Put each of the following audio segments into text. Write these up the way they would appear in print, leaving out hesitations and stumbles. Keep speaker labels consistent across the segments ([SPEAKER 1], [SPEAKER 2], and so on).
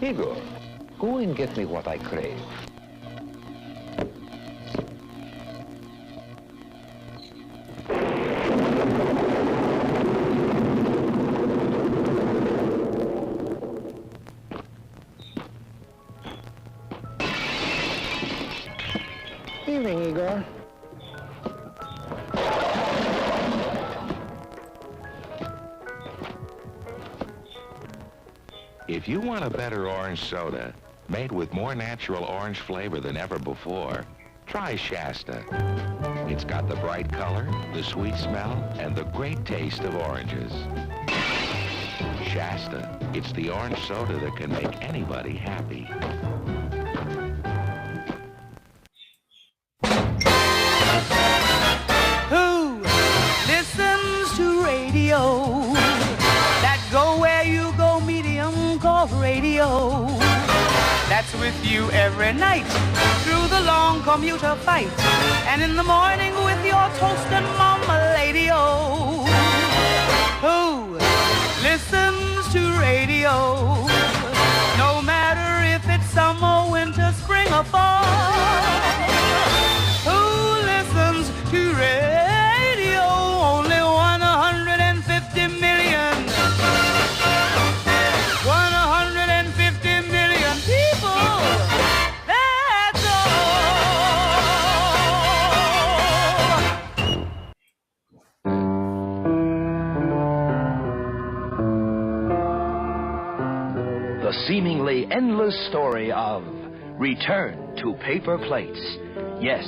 [SPEAKER 1] Igor, go and get me what I crave. Evening, Igor.
[SPEAKER 2] If you want a better orange soda, made with more natural orange flavor than ever before, try Shasta. It's got the bright color, the sweet smell, and the great taste of oranges. Shasta, it's the orange soda that can make anybody happy.
[SPEAKER 3] Who listens to radio? That go where you go medium called radio. That's with you every night through the long commuter fight, and in the morning with your toast and mama lady-o. Who listens to radio? No matter if it's summer, winter, spring, or fall. Who listens to radio? Only 150 million. 150 million people. That's all.
[SPEAKER 4] The seemingly endless story of Return to Paper Plates. Yes,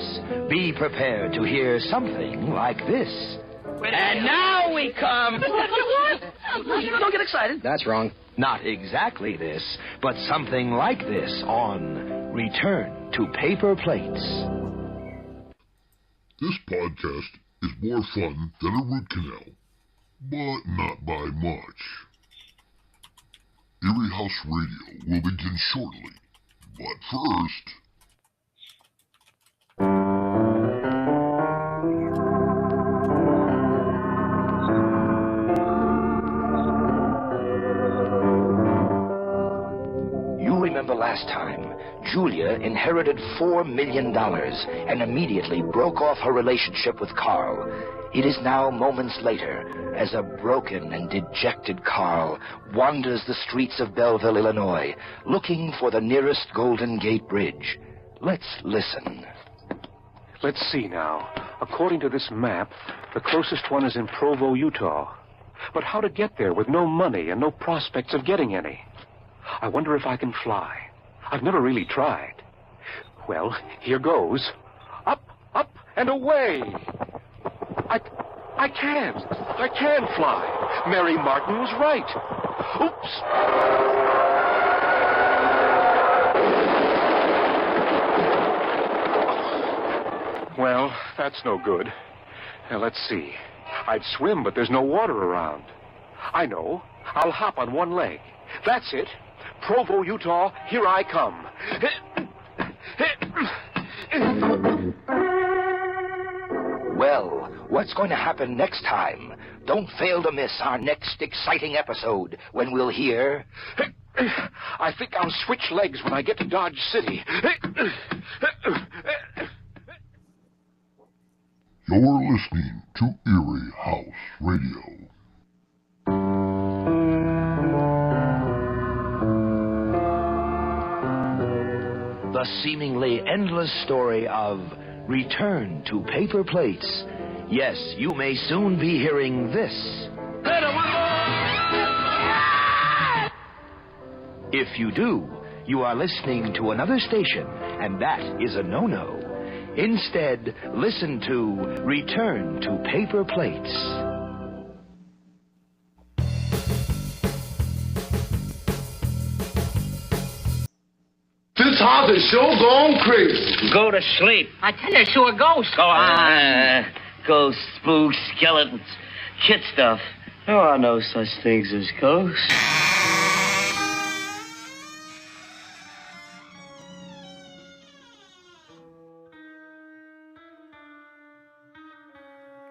[SPEAKER 4] be prepared to hear something like this.
[SPEAKER 5] And now we come.
[SPEAKER 4] What? Don't get excited. That's wrong. Not exactly this, but something like this on Return to Paper Plates.
[SPEAKER 6] This podcast is more fun than a root canal, but not by much. Eerie House Radio will begin shortly, but first...
[SPEAKER 4] Remember last time, Julia inherited $4 million and immediately broke off her relationship with Carl. It is now moments later, as a broken and dejected Carl wanders the streets of Belleville, Illinois, looking for the nearest Golden Gate Bridge. Let's listen.
[SPEAKER 7] Let's see now. According to this map, the closest one is in Provo, Utah. But how to get there with no money and no prospects of getting any? I wonder if I can fly. I've never really tried. Well, here goes. Up, up, and away. I can fly. Mary Martin was right. Oops. Well, that's no good. Now, let's see. I'd swim, but there's no water around. I know. I'll hop on one leg. That's it. Provo, Utah, here I come.
[SPEAKER 4] Well, what's going to happen next time? Don't fail to miss our next exciting episode when we'll hear...
[SPEAKER 7] I think I'll switch legs when I get to Dodge City.
[SPEAKER 6] You're listening to Eerie House Radio.
[SPEAKER 4] The seemingly endless story of Return to Paper Plates. Yes, you may soon be hearing this. If you do, you are listening to another station, and that is a no-no. Instead, listen to Return to Paper Plates.
[SPEAKER 8] This house is sure gone crazy.
[SPEAKER 5] Go to sleep. I tell you, sure ghosts. Go on. Ghosts, spooks, skeletons, kid stuff. There are no such things as ghosts.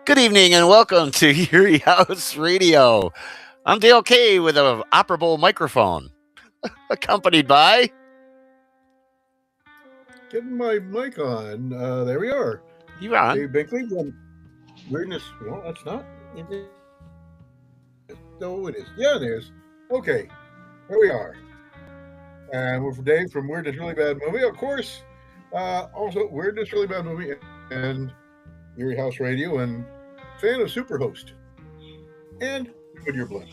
[SPEAKER 9] Good evening and welcome to Eerie House Radio. I'm Dale K with an operable microphone, accompanied by.
[SPEAKER 10] Getting my mic on. There we are.
[SPEAKER 9] You on?
[SPEAKER 10] Dave Binkley. Weirdness. Well, that's not. No, it is. Yeah, it is. Okay. Here we are. And we're for Dave from Weirdness Really Bad Movie, of course. Also, Weirdness Really Bad Movie and Eerie House Radio and fan of Superhost. And with your blood.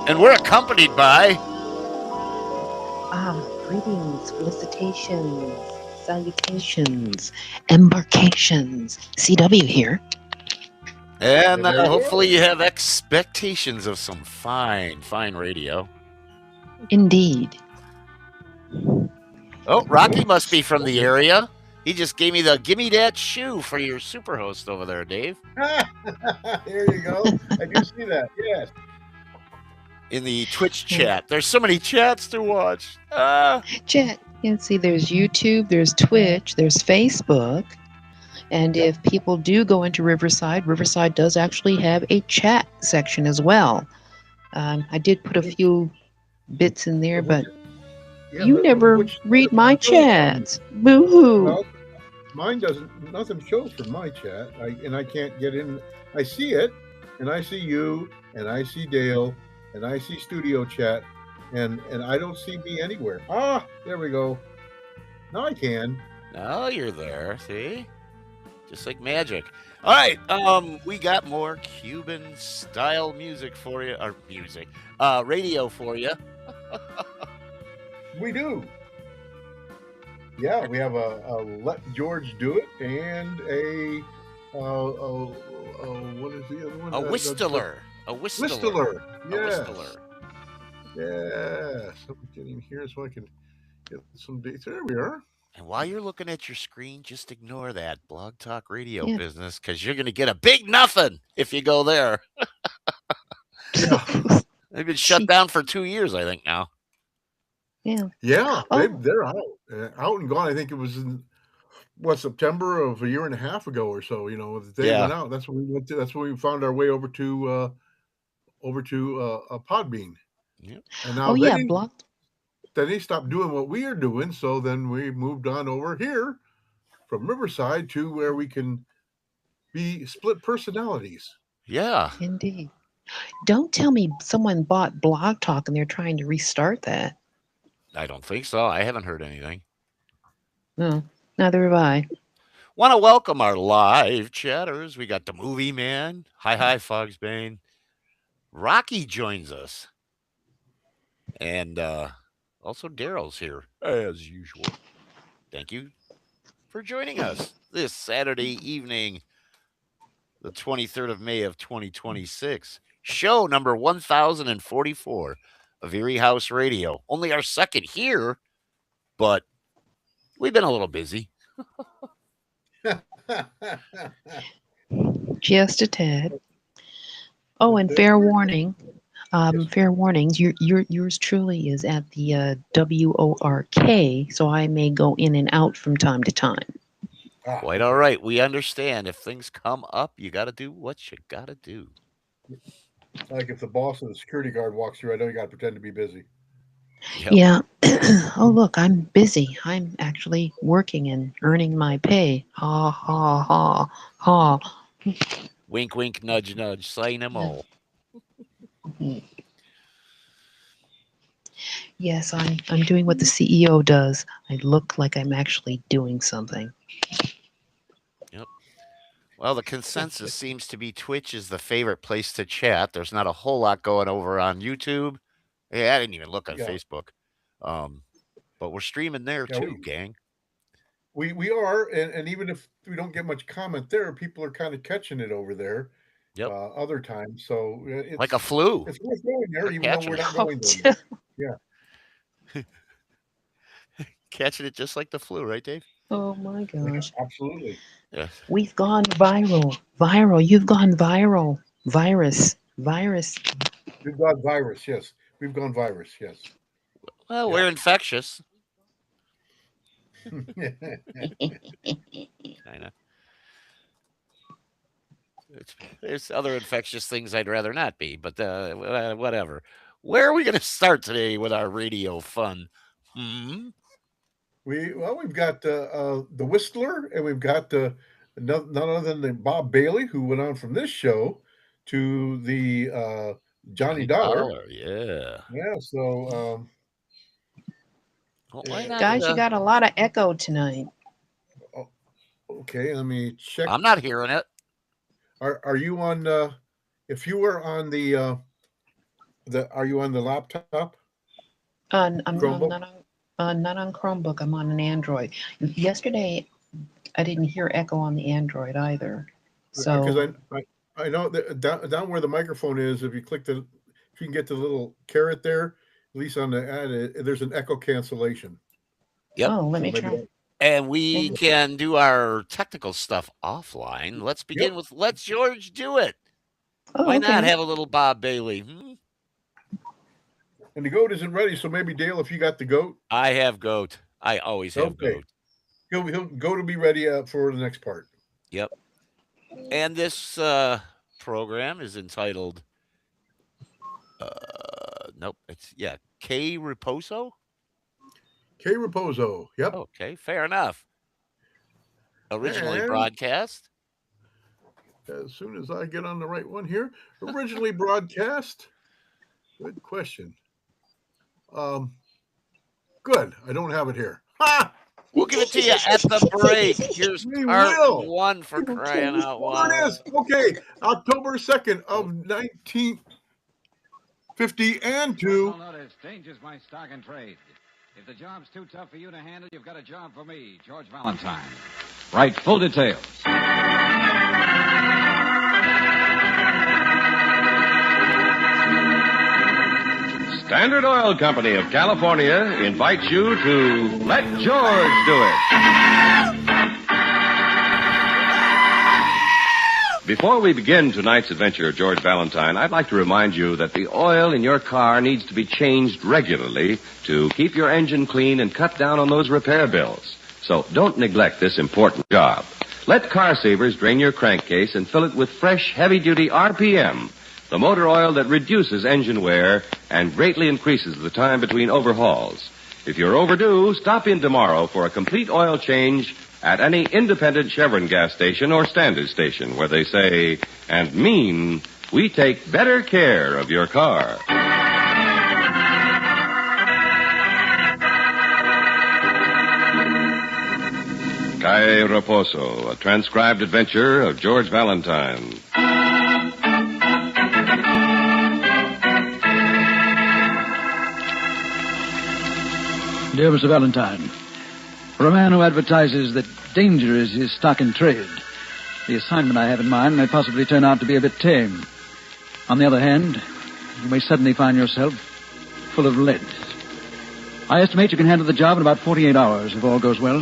[SPEAKER 9] And we're accompanied by.
[SPEAKER 11] Greetings, felicitations, salutations, embarkations. CW here.
[SPEAKER 9] And hopefully you have expectations of some fine radio.
[SPEAKER 11] Indeed.
[SPEAKER 9] Oh, Rocky must be from the area. He just gave me the gimme that shoe for your Superhost over there, Dave.
[SPEAKER 10] There you go. I do see that, yes.
[SPEAKER 9] In the Twitch chat. There's so many chats to watch.
[SPEAKER 11] Chat. You can see there's YouTube, there's Twitch, there's Facebook. And if people do go into Riverside does actually have a chat section as well. I did put a few bits in there, but you never read my chats. Boo-hoo.
[SPEAKER 10] Well, mine doesn't. Nothing shows from my chat, and I can't get in. I see it, and I see you, and I see Dale, and I see studio chat, and I don't see me anywhere. There we go. Now I can.
[SPEAKER 9] Now you're there. See, just like magic. All right, we got more Cuban style music for you, or radio for you.
[SPEAKER 10] We do. Yeah, we have a Let George Do It and a what is the other one?
[SPEAKER 9] A Whistler. A Whistler.
[SPEAKER 10] Whistler. Yes.
[SPEAKER 9] A Whistler.
[SPEAKER 10] Yes. I'm getting here so I can get some dates. There we are.
[SPEAKER 9] And while you're looking at your screen, just ignore that Blog Talk Radio business, because you're going to get a big nothing if you go there. They've been shut down for 2 years, I think, now.
[SPEAKER 10] Yeah, they're out and gone. I think it was in September of a year and a half ago or so. They went out. That's when we went to. That's when we found our way over to Podbean.
[SPEAKER 9] Yep.
[SPEAKER 10] And now then they stopped doing what we are doing. So then we moved on over here from Riverside to where we can be split personalities.
[SPEAKER 9] Yeah,
[SPEAKER 11] indeed. Don't tell me someone bought Blog Talk and they're trying to restart that.
[SPEAKER 9] I don't think so. I haven't heard anything.
[SPEAKER 11] No, neither have I.
[SPEAKER 9] Want to welcome our live chatters. We got the Movie Man. Hi, Fogsbane. Rocky joins us. And also Daryl's here, as usual. Thank you for joining us this Saturday evening, the 23rd of May of 2026. Show number 1044 of Eerie House Radio. Only our second here, but we've been a little busy.
[SPEAKER 11] Just a tad. Oh, and fair warning. Fair warnings. Yours truly is at the WORK, so I may go in and out from time to time.
[SPEAKER 9] Quite all right. We understand. If things come up, you got to do what you got to do.
[SPEAKER 10] Like if the boss of the security guard walks through, I know you got to pretend to be busy.
[SPEAKER 9] Yep.
[SPEAKER 11] Yeah. Oh, look, I'm busy. I'm actually working and earning my pay. Ha, ha, ha, ha.
[SPEAKER 9] Wink, wink, nudge, nudge. Say no more.
[SPEAKER 11] Yes, I'm doing what the CEO does. I look like I'm actually doing something.
[SPEAKER 9] Yep. Well, the consensus seems to be Twitch is the favorite place to chat. There's not a whole lot going over on YouTube. Yeah, I didn't even look on Facebook. But we're streaming there too, gang.
[SPEAKER 10] We are, and even if we don't get much comment there, people are kind of catching it over there.
[SPEAKER 9] Yep.
[SPEAKER 10] Other times, so it's
[SPEAKER 9] like a flu.
[SPEAKER 10] It's worth going there, even though we're not going there. Yeah.
[SPEAKER 9] Catching it just like the flu, right, Dave?
[SPEAKER 11] Oh my gosh!
[SPEAKER 10] Yeah, absolutely.
[SPEAKER 9] Yes.
[SPEAKER 11] We've gone viral. You've gone viral. Virus.
[SPEAKER 10] We've gone virus. Yes, we've gone virus. Yes.
[SPEAKER 9] Well, we're infectious. Kind of. There's other infectious things I'd rather not be, but whatever. Where are we going to start today with our radio fun?
[SPEAKER 10] We've got the Whistler, and we've got none other than the Bob Bailey, who went on from this show to the Johnny Dollar.
[SPEAKER 9] Yeah.
[SPEAKER 10] Yeah. So,
[SPEAKER 9] well, why not?
[SPEAKER 11] Guys, you got a lot of echo tonight.
[SPEAKER 10] Okay, let me check.
[SPEAKER 9] I'm not hearing it.
[SPEAKER 10] Are you on? If you were on are you on the laptop?
[SPEAKER 11] I'm not on Chromebook. I'm on an Android. Yesterday, I didn't hear echo on the Android either. So
[SPEAKER 10] because I know that down where the microphone is, if you can get the little caret there, at least on the ad, there's an echo cancellation.
[SPEAKER 9] Yep.
[SPEAKER 11] Oh, let me try.
[SPEAKER 9] And we can do our technical stuff offline. Let's begin with Let George Do It. Why not have a little Bob Bailey?
[SPEAKER 10] And the goat isn't ready, so maybe Dale, if you got the goat.
[SPEAKER 9] I have goat. I always have goat.
[SPEAKER 10] Goat will be ready for the next part.
[SPEAKER 9] Yep. And this program is entitled K Reposo?
[SPEAKER 10] K Reposo. Yep.
[SPEAKER 9] Okay, fair enough. Originally broadcast.
[SPEAKER 10] As soon as I get on the right one here. Originally broadcast. Good question. Good. I don't have it here. Ha!
[SPEAKER 9] We'll give it to you at the break. Here's part 1 for crying out loud.
[SPEAKER 10] There it is. Okay. October 2nd of 1950 and 2.
[SPEAKER 12] Notice changes my stock and trade. If the job's too tough for you to handle, you've got a job for me, George Valentine. Write full details. Standard Oil Company of California invites you to Let George Do It. Before we begin tonight's adventure, George Valentine, I'd like to remind you that the oil in your car needs to be changed regularly to keep your engine clean and cut down on those repair bills. So don't neglect this important job. Let Car Savers drain your crankcase and fill it with fresh, heavy-duty RPM, the motor oil that reduces engine wear and greatly increases the time between overhauls. If you're overdue, stop in tomorrow for a complete oil change at any independent Chevron gas station or standard station where they say and mean we take better care of your car. Kai Raposo, a transcribed adventure of George Valentine.
[SPEAKER 13] Dear Mr. Valentine, for a man who advertises that danger is his stock in trade, the assignment I have in mind may possibly turn out to be a bit tame. On the other hand, you may suddenly find yourself full of lead. I estimate you can handle the job in about 48 hours if all goes well.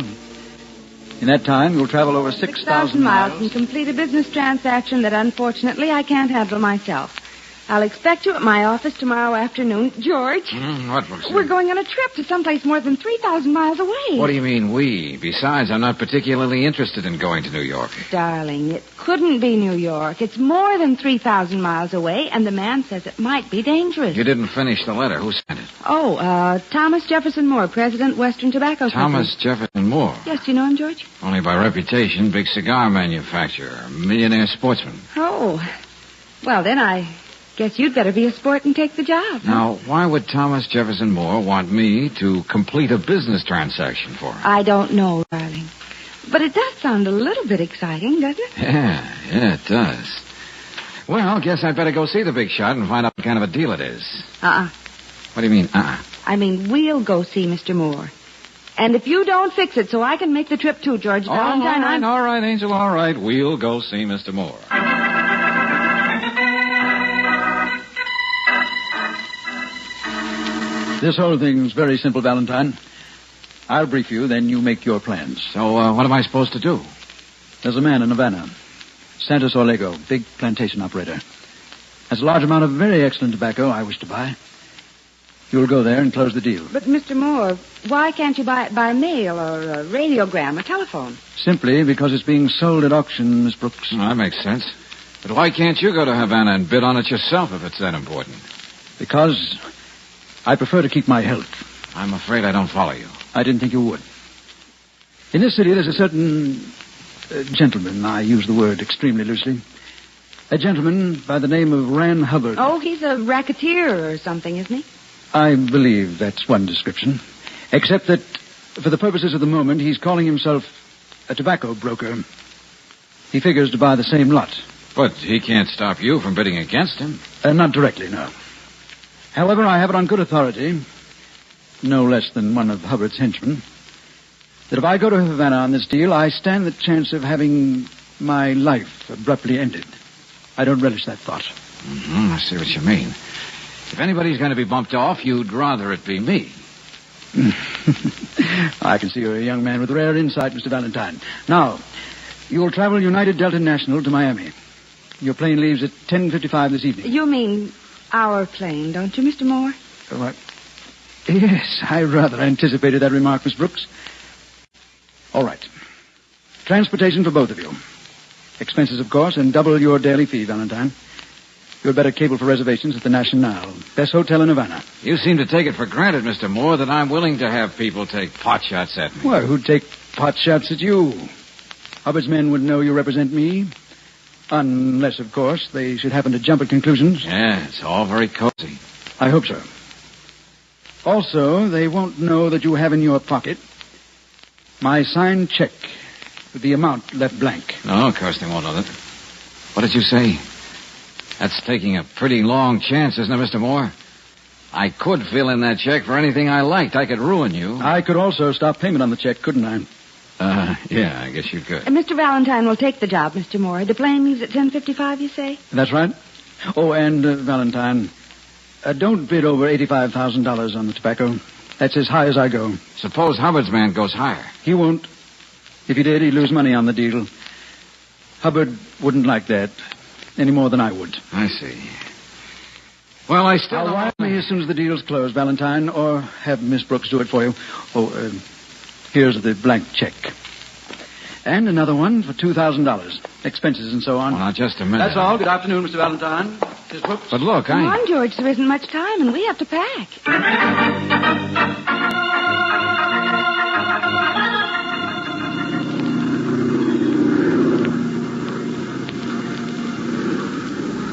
[SPEAKER 13] In that time, you'll travel over 6,000
[SPEAKER 14] miles and complete a business transaction that, unfortunately, I can't handle myself. I'll expect you at my office tomorrow afternoon. George?
[SPEAKER 15] What, Brooksy?
[SPEAKER 14] We're going on a trip to someplace more than 3,000 miles away.
[SPEAKER 15] What do you mean, we? Besides, I'm not particularly interested in going to New York.
[SPEAKER 14] Darling, it couldn't be New York. It's more than 3,000 miles away, and the man says it might be dangerous.
[SPEAKER 15] You didn't finish the letter. Who sent it?
[SPEAKER 14] Thomas Jefferson Moore, President, Western Tobacco Company.
[SPEAKER 15] Thomas Jefferson Moore?
[SPEAKER 14] Yes, do you know him, George?
[SPEAKER 15] Only by reputation, big cigar manufacturer, millionaire sportsman.
[SPEAKER 14] Oh. Well, then I guess you'd better be a sport and take the job. Huh?
[SPEAKER 15] Now, why would Thomas Jefferson Moore want me to complete a business transaction for him?
[SPEAKER 14] I don't know, darling. But it does sound a little bit exciting, doesn't it?
[SPEAKER 15] Yeah, it does. Well, guess I'd better go see the big shot and find out what kind of a deal it is.
[SPEAKER 14] What
[SPEAKER 15] do you mean,
[SPEAKER 14] I mean, we'll go see Mr. Moore. And if you don't fix it so I can make the trip too, George Valentine,
[SPEAKER 15] all right, Angel, all right. We'll go see Mr. Moore.
[SPEAKER 13] This whole thing's very simple, Valentine. I'll brief you, then you make your plans.
[SPEAKER 15] So, what am I supposed to do?
[SPEAKER 13] There's a man in Havana, Santos Orlego, big plantation operator. Has a large amount of very excellent tobacco I wish to buy. You'll go there and close the deal.
[SPEAKER 14] But, Mr. Moore, why can't you buy it by mail or a radiogram or telephone?
[SPEAKER 13] Simply because it's being sold at auction, Miss Brooks.
[SPEAKER 15] Well, that makes sense. But why can't you go to Havana and bid on it yourself if it's that important?
[SPEAKER 13] Because I prefer to keep my health.
[SPEAKER 15] I'm afraid I don't follow you.
[SPEAKER 13] I didn't think you would. In this city, there's a certain gentleman, I use the word extremely loosely, a gentleman by the name of Ran Hubbard.
[SPEAKER 14] Oh, he's a racketeer or something, isn't he?
[SPEAKER 13] I believe that's one description. Except that, for the purposes of the moment, he's calling himself a tobacco broker. He figures to buy the same lot.
[SPEAKER 15] But he can't stop you from bidding against him.
[SPEAKER 13] Not directly, no. However, I have it on good authority, no less than one of Hubbard's henchmen, that if I go to Havana on this deal, I stand the chance of having my life abruptly ended. I don't relish that thought.
[SPEAKER 15] Mm-hmm, I see what you mean. If anybody's going to be bumped off, you'd rather it be me.
[SPEAKER 13] I can see you're a young man with rare insight, Mr. Valentine. Now, you'll travel United Delta National to Miami. Your plane leaves at 10:55 this evening.
[SPEAKER 14] You mean our plane, don't you, Mr. Moore?
[SPEAKER 13] What? Yes, I rather anticipated that remark, Miss Brooks. All right. Transportation for both of you. Expenses, of course, and double your daily fee, Valentine. You'd better cable for reservations at the National, best hotel in Havana.
[SPEAKER 15] You seem to take it for granted, Mr. Moore, that I'm willing to have people take pot shots at me.
[SPEAKER 13] Well, who'd take pot shots at you? Hubbard's men would know you represent me. Unless, of course, they should happen to jump at conclusions.
[SPEAKER 15] Yeah, it's all very cozy.
[SPEAKER 13] I hope so. Also, they won't know that you have in your pocket my signed check with the amount left blank.
[SPEAKER 15] No, of course they won't know that. What did you say? That's taking a pretty long chance, isn't it, Mr. Moore? I could fill in that check for anything I liked. I could ruin you.
[SPEAKER 13] I could also stop payment on the check, couldn't I?
[SPEAKER 15] Yeah, I guess you could.
[SPEAKER 14] Mr. Valentine will take the job, Mr. Moore. The plane leaves at 10:55, you say?
[SPEAKER 13] That's right. Oh, and, Valentine, don't bid over $85,000 on the tobacco. That's as high as I go.
[SPEAKER 15] Suppose Hubbard's man goes higher.
[SPEAKER 13] He won't. If he did, he'd lose money on the deal. Hubbard wouldn't like that any more than I would.
[SPEAKER 15] I see. Well, I still...
[SPEAKER 13] I'll wire me as soon as the deal's closed, Valentine, or have Miss Brooks do it for you. Oh, here's the blank check. And another one for $2,000. Expenses and so on.
[SPEAKER 15] Well, now, just a minute.
[SPEAKER 13] That's all. Good afternoon, Mr. Valentine. Miss Brooks.
[SPEAKER 15] But look,
[SPEAKER 14] Come on, George. There isn't much time, and we have to pack.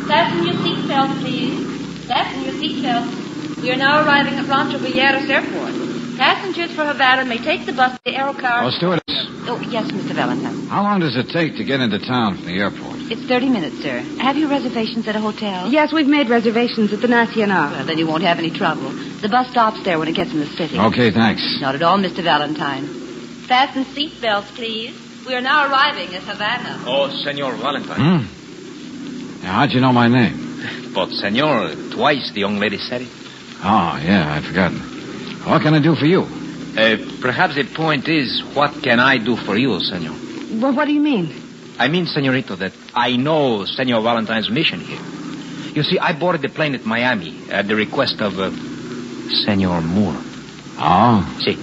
[SPEAKER 16] Fasten your seatbelts, please. Fasten your seatbelts. We are now arriving at Rancho Villegas Airport. Passengers for Havana may take the bus to the Aerocar.
[SPEAKER 15] Oh, stewardess.
[SPEAKER 16] Oh, yes, Mr. Valentine.
[SPEAKER 15] How long does it take to get into town from the airport?
[SPEAKER 16] It's 30 minutes, sir. Have you reservations at a hotel?
[SPEAKER 14] Yes, we've made reservations at the Nacional.
[SPEAKER 16] Well, then you won't have any trouble. The bus stops there when it gets in the city.
[SPEAKER 15] Okay, thanks.
[SPEAKER 16] Not at all, Mr. Valentine. Fasten seatbelts, please. We are now arriving at Havana.
[SPEAKER 17] Oh, Senor Valentine.
[SPEAKER 15] Now, how'd you know my name?
[SPEAKER 17] But, Senor, twice the young lady said it.
[SPEAKER 15] Oh, yeah, I'd forgotten. What can I do for you?
[SPEAKER 17] Perhaps the point is, what can I do for you, Senor?
[SPEAKER 14] Well, what do you mean?
[SPEAKER 17] I mean, Senorito, that I know Senor Valentine's mission here. You see, I boarded the plane at Miami at the request of Senor Moore.
[SPEAKER 15] Oh?
[SPEAKER 17] See.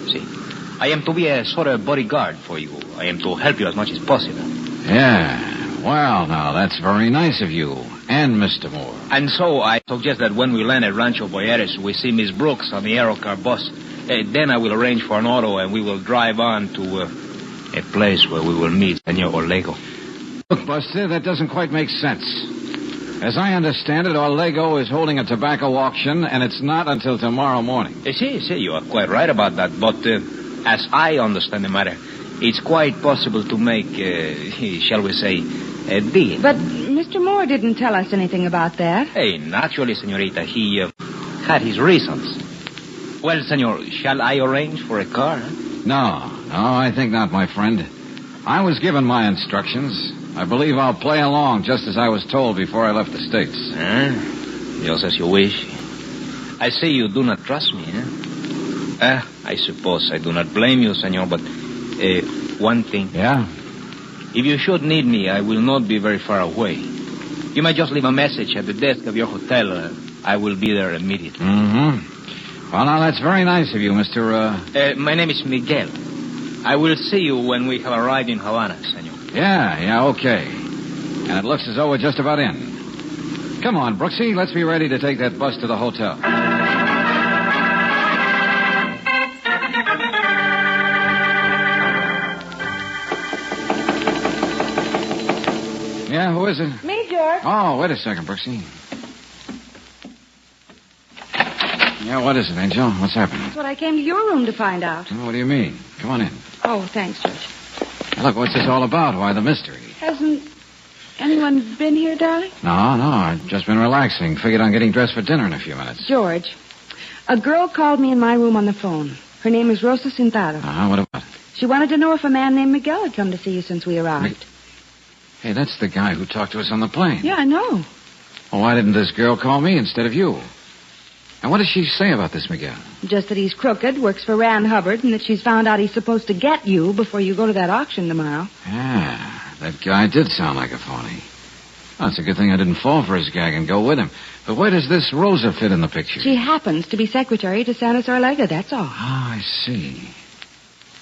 [SPEAKER 17] I am to be a sort of bodyguard for you. I am to help you as much as possible.
[SPEAKER 15] Yeah. Well, now, that's very nice of you. And Mr. Moore.
[SPEAKER 17] And so I suggest that when we land at Rancho Villegas, we see Miss Brooks on the Aerocar bus. Then I will arrange for an auto, and we will drive on to a place where we will meet Senor Orlego.
[SPEAKER 15] Look, Buster, that doesn't quite make sense. As I understand it, Orlego is holding a tobacco auction, and it's not until tomorrow morning.
[SPEAKER 17] See, you are quite right about that. But as I understand the matter, it's quite possible to make, shall we say, a deal.
[SPEAKER 14] But Mr. Moore didn't tell us anything about that.
[SPEAKER 17] Hey, naturally, Senorita, he had his reasons. Well, Senor, shall I arrange for a car? Huh?
[SPEAKER 15] No, I think not, my friend. I was given my instructions. I believe I'll play along just as I was told before I left the States.
[SPEAKER 17] Just as you wish. I see you do not trust me, huh? I suppose I do not blame you, Senor, but one thing.
[SPEAKER 15] Yeah?
[SPEAKER 17] If you should need me, I will not be very far away. You might just leave a message at the desk of your hotel. I will be there immediately.
[SPEAKER 15] Mm-hmm. Well, now, that's very nice of you, Mr.
[SPEAKER 17] My name is Miguel. I will see you when we have arrived in Havana, senor.
[SPEAKER 15] Yeah, okay. And it looks as though we're just about in. Come on, Brooksy, let's be ready to take that bus to the hotel. Yeah, who is it?
[SPEAKER 14] Me, George.
[SPEAKER 15] Oh, wait a second, Brooksy. Yeah, what is it, Angel? What's happening?
[SPEAKER 14] That's what I came to your room to find out.
[SPEAKER 15] What do you mean? Come on in.
[SPEAKER 14] Oh, thanks, George.
[SPEAKER 15] Hey, look, what's this all about? Why the mystery?
[SPEAKER 14] Hasn't anyone been here, darling?
[SPEAKER 15] No, I've just been relaxing. Figured on getting dressed for dinner in a few minutes.
[SPEAKER 14] George, a girl called me in my room on the phone. Her name is Rosa Cintado.
[SPEAKER 15] What about?
[SPEAKER 14] She wanted to know if a man named Miguel had come to see you since we arrived.
[SPEAKER 15] Hey, that's the guy who talked to us on the plane.
[SPEAKER 14] Yeah, I know.
[SPEAKER 15] Well, why didn't this girl call me instead of you? And what does she say about this Miguel?
[SPEAKER 14] Just that he's crooked, works for Rand Hubbard, and that she's found out he's supposed to get you before you go to that auction tomorrow.
[SPEAKER 15] Yeah, that guy did sound like a phony. Well, it's a good thing I didn't fall for his gag and go with him. But where does this Rosa fit in the picture?
[SPEAKER 14] She happens to be secretary to Santos Orlega, that's all.
[SPEAKER 15] I see.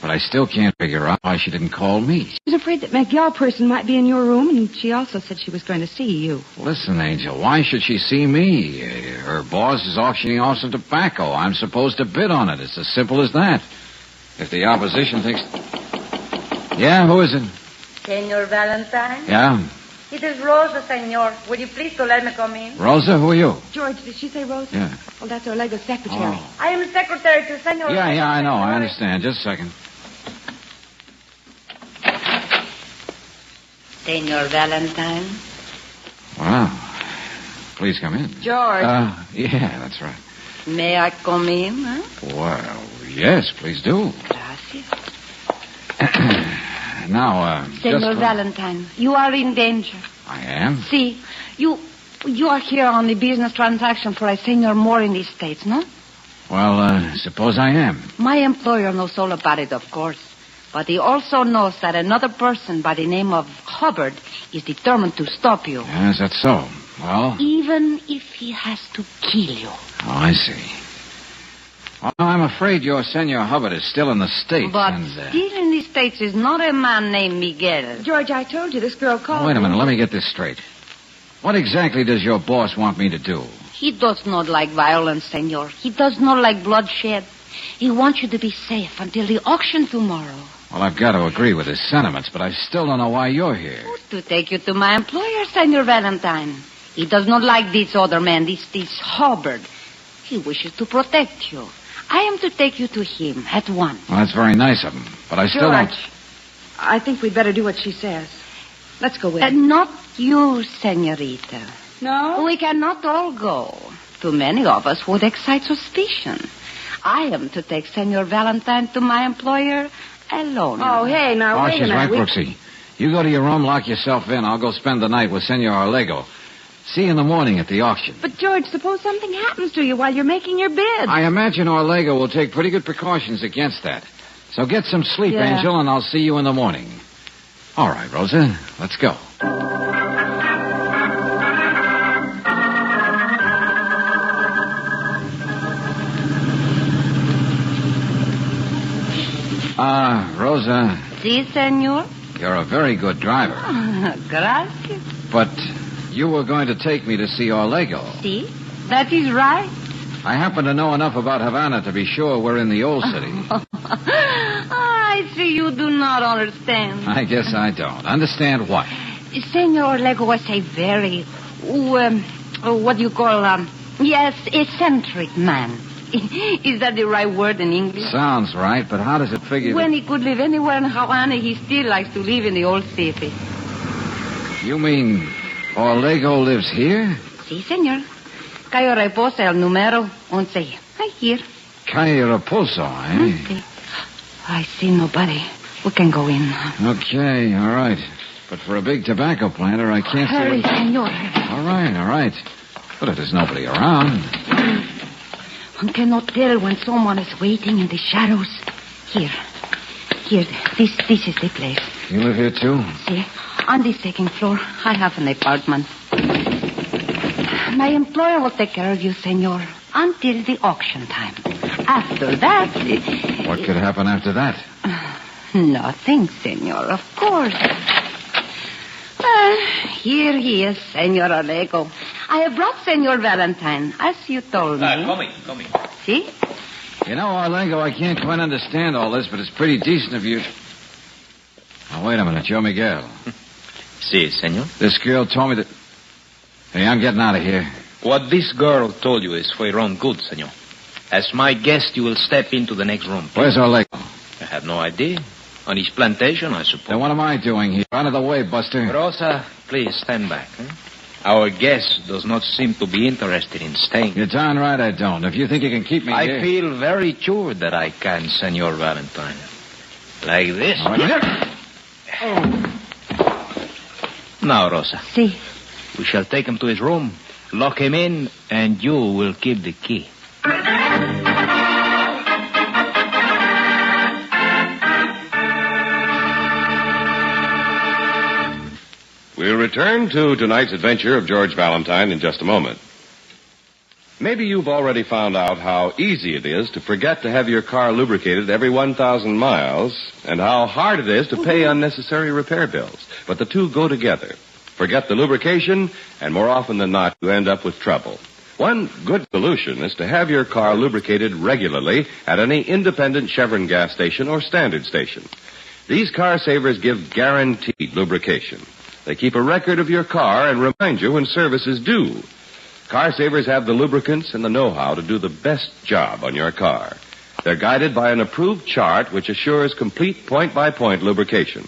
[SPEAKER 15] But I still can't figure out why she didn't call me.
[SPEAKER 14] She's afraid that Miguel person might be in your room, and she also said she was going to see you.
[SPEAKER 15] Listen, Angel, why should she see me? Her boss is auctioning off some tobacco. I'm supposed to bid on it. It's as simple as that. If the opposition thinks... Yeah, who is it?
[SPEAKER 16] Senor Valentine?
[SPEAKER 15] Yeah?
[SPEAKER 16] It is Rosa, senor. Will you please to let me come in?
[SPEAKER 15] Rosa, who are you?
[SPEAKER 14] George, did she say Rosa?
[SPEAKER 15] Yeah.
[SPEAKER 14] Well, that's Orlega's secretary.
[SPEAKER 15] Oh.
[SPEAKER 16] I am secretary to senor...
[SPEAKER 15] Yeah, I know. I understand. Just a second.
[SPEAKER 16] Senor Valentine?
[SPEAKER 15] Wow. Please come in.
[SPEAKER 16] George.
[SPEAKER 15] Yeah, that's right.
[SPEAKER 16] May I come in, huh?
[SPEAKER 15] Well, yes, please do.
[SPEAKER 16] Gracias.
[SPEAKER 15] Now,
[SPEAKER 16] Senor Valentine, you are in danger.
[SPEAKER 15] I am?
[SPEAKER 16] See, you are here on the business transaction for a Senor Moore in the States, no?
[SPEAKER 15] Well, suppose I am.
[SPEAKER 16] My employer knows all about it, of course. But he also knows that another person by the name of Hubbard is determined to stop you.
[SPEAKER 15] Yes, that's so. Well...
[SPEAKER 16] Even if he has to kill you.
[SPEAKER 15] Oh, I see. Well, I'm afraid your Senor Hubbard is still in the States.
[SPEAKER 16] But still in the States is not a man named Miguel.
[SPEAKER 14] George, I told you this girl called
[SPEAKER 15] Wait a minute. Let me get this straight. What exactly does your boss want me to do?
[SPEAKER 16] He does not like violence, senor. He does not like bloodshed. He wants you to be safe until the auction tomorrow.
[SPEAKER 15] Well, I've got to agree with his sentiments, but I still don't know why you're here.
[SPEAKER 16] To take you to my employer, Senor Valentine. He does not like this other man, this Hubbard. He wishes to protect you. I am to take you to him at once.
[SPEAKER 15] Well, that's very nice of him, but I still don't...
[SPEAKER 14] George, I think we'd better do what she says. Let's go with her.
[SPEAKER 16] Not you, senorita.
[SPEAKER 14] No?
[SPEAKER 16] We cannot all go. Too many of us would excite suspicion. I am to take Senor Valentine to my employer alone.
[SPEAKER 14] Oh, hey, now, wait a minute.
[SPEAKER 15] She's right, Brooksy. You go to your room, lock yourself in. I'll go spend the night with Senor Orlego. See you in the morning at the auction.
[SPEAKER 14] But, George, suppose something happens to you while you're making your bid.
[SPEAKER 15] I imagine Orlego will take pretty good precautions against that. So get some sleep,
[SPEAKER 14] Yeah.
[SPEAKER 15] Angel, and I'll see you in the morning. All right, Rosa, let's go. Rosa,
[SPEAKER 16] Si, senor?
[SPEAKER 15] you're a very good driver.
[SPEAKER 16] Gracias.
[SPEAKER 15] But you were going to take me to see Orlego.
[SPEAKER 16] Si, that is right.
[SPEAKER 15] I happen to know enough about Havana to be sure we're in the old city.
[SPEAKER 16] I see you do not understand.
[SPEAKER 15] I guess I don't. Understand what?
[SPEAKER 16] Senor Orlego was a very, what do you call, yes, eccentric man. Is that the right word in English?
[SPEAKER 15] Sounds right, but how does it figure
[SPEAKER 16] When he could live anywhere in Havana, he still likes to live in the old city.
[SPEAKER 15] You mean Orlego lives here?
[SPEAKER 16] Si, senor. Cayo Reposo, el número 11. Right here.
[SPEAKER 15] Calle Raposo, eh?
[SPEAKER 16] Okay. I see nobody. We can go in.
[SPEAKER 15] Okay, all right. But for a big tobacco planter, I can't
[SPEAKER 16] Hurry,
[SPEAKER 15] see...
[SPEAKER 16] senor.
[SPEAKER 15] All right. But if there's nobody around...
[SPEAKER 16] One cannot tell when someone is waiting in the shadows. Here, this is the place.
[SPEAKER 15] You live here, too?
[SPEAKER 16] See, on the second floor, I have an apartment. My employer will take care of you, senor, until the auction time. After that...
[SPEAKER 15] What could happen after that?
[SPEAKER 16] Nothing, senor, of course. Here he is, Senor Orego. I have brought Senor Valentine, as you told me.
[SPEAKER 17] Come in.
[SPEAKER 16] See?
[SPEAKER 15] You know, Orlando, I can't quite understand all this, but it's pretty decent of you. Now, wait a minute. You're Miguel.
[SPEAKER 17] Si, senor.
[SPEAKER 15] This girl told me that... Hey, I'm getting out of here.
[SPEAKER 17] What this girl told you is for your own good, senor. As my guest, you will step into the next room.
[SPEAKER 15] Where's Orlando?
[SPEAKER 17] I have no idea. On his plantation, I suppose.
[SPEAKER 15] Then what am I doing here? Out of the way, Buster.
[SPEAKER 17] Rosa, please stand back. Huh? Our guest does not seem to be interested in staying.
[SPEAKER 15] You're darn right I don't. If you think you can keep me here...
[SPEAKER 17] I feel very sure that I can, Senor Valentine. Like this. Now, Rosa.
[SPEAKER 16] Si.
[SPEAKER 17] We shall take him to his room, lock him in, and you will keep the key.
[SPEAKER 12] We'll return to tonight's adventure of George Valentine in just a moment. Maybe you've already found out how easy it is to forget to have your car lubricated every 1,000 miles and how hard it is to pay unnecessary repair bills. But the two go together. Forget the lubrication, and more often than not, you end up with trouble. One good solution is to have your car lubricated regularly at any independent Chevron gas station or standard station. These car savers give guaranteed lubrication. They keep a record of your car and remind you when service is due. Car savers have the lubricants and the know-how to do the best job on your car. They're guided by an approved chart which assures complete point-by-point lubrication.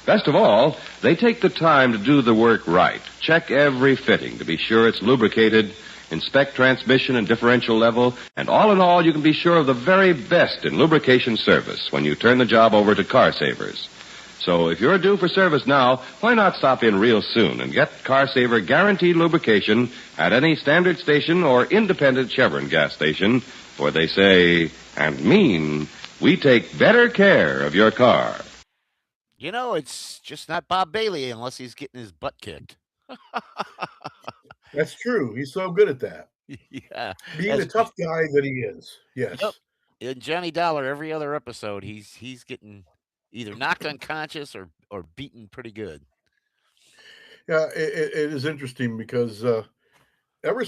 [SPEAKER 12] Best of all, they take the time to do the work right. Check every fitting to be sure it's lubricated, inspect transmission and differential level, and all in all, you can be sure of the very best in lubrication service when you turn the job over to Car Savers. So if you're due for service now, why not stop in real soon and get Car Saver guaranteed lubrication at any standard station or independent Chevron gas station where they say and mean we take better care of your car.
[SPEAKER 9] You know, it's just not Bob Bailey unless he's getting his butt kicked.
[SPEAKER 10] That's true. He's so good at that.
[SPEAKER 9] Yeah.
[SPEAKER 10] Being the tough guy that he is. Yes.
[SPEAKER 9] Yep. In Johnny Dollar, every other episode, he's getting either knocked unconscious or beaten pretty good.
[SPEAKER 10] Yeah, it is interesting because almost ever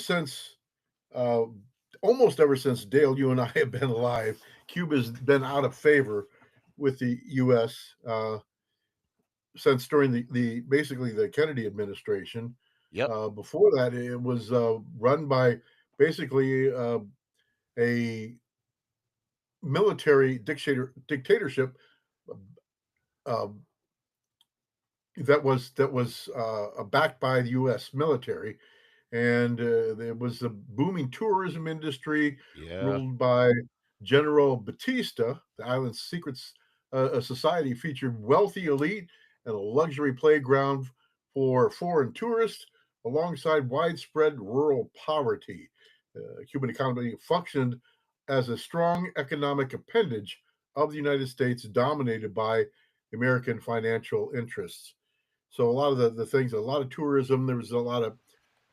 [SPEAKER 10] since Dale, you and I have been alive, Cuba's been out of favor with the U.S. Since during the basically the Kennedy administration.
[SPEAKER 9] Yep.
[SPEAKER 10] Before that, it was run by basically a military dictatorship that was backed by the U.S. military, and there was a booming tourism industry ruled by General Batista. The island's secret society featured wealthy elite and a luxury playground for foreign tourists, alongside widespread rural poverty. Cuban economy functioned as a strong economic appendage of the United States, dominated by American financial interests. So a lot of the things, a lot of tourism, there was a lot of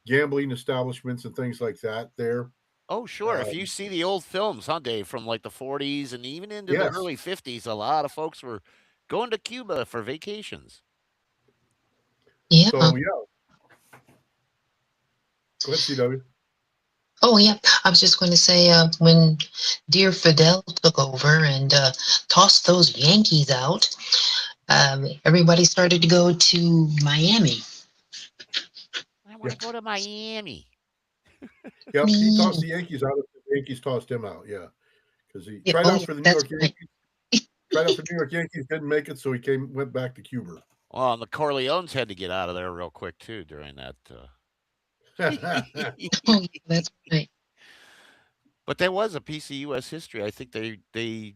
[SPEAKER 10] gambling establishments and things like that there.
[SPEAKER 9] Oh, sure. If you see the old films, huh, Dave, from like the 40s and even into the early 50s, a lot of folks were going to Cuba for vacations.
[SPEAKER 11] Yeah.
[SPEAKER 10] So, yeah. Go ahead, CW.
[SPEAKER 11] Oh, yeah. I was just going to say when dear Fidel took over and tossed those Yankees out, everybody started to go to Miami.
[SPEAKER 9] I want to go to Miami.
[SPEAKER 10] Yep, he tossed the Yankees out. The Yankees tossed him out, yeah. Because he tried out for the New York Yankees. Tried out for New York Yankees, didn't make it, so he went back to Cuba.
[SPEAKER 9] Well, and the Corleones had to get out of there real quick, too, during that.
[SPEAKER 11] Oh, that's right.
[SPEAKER 9] But there was a piece of U.S. history. I think they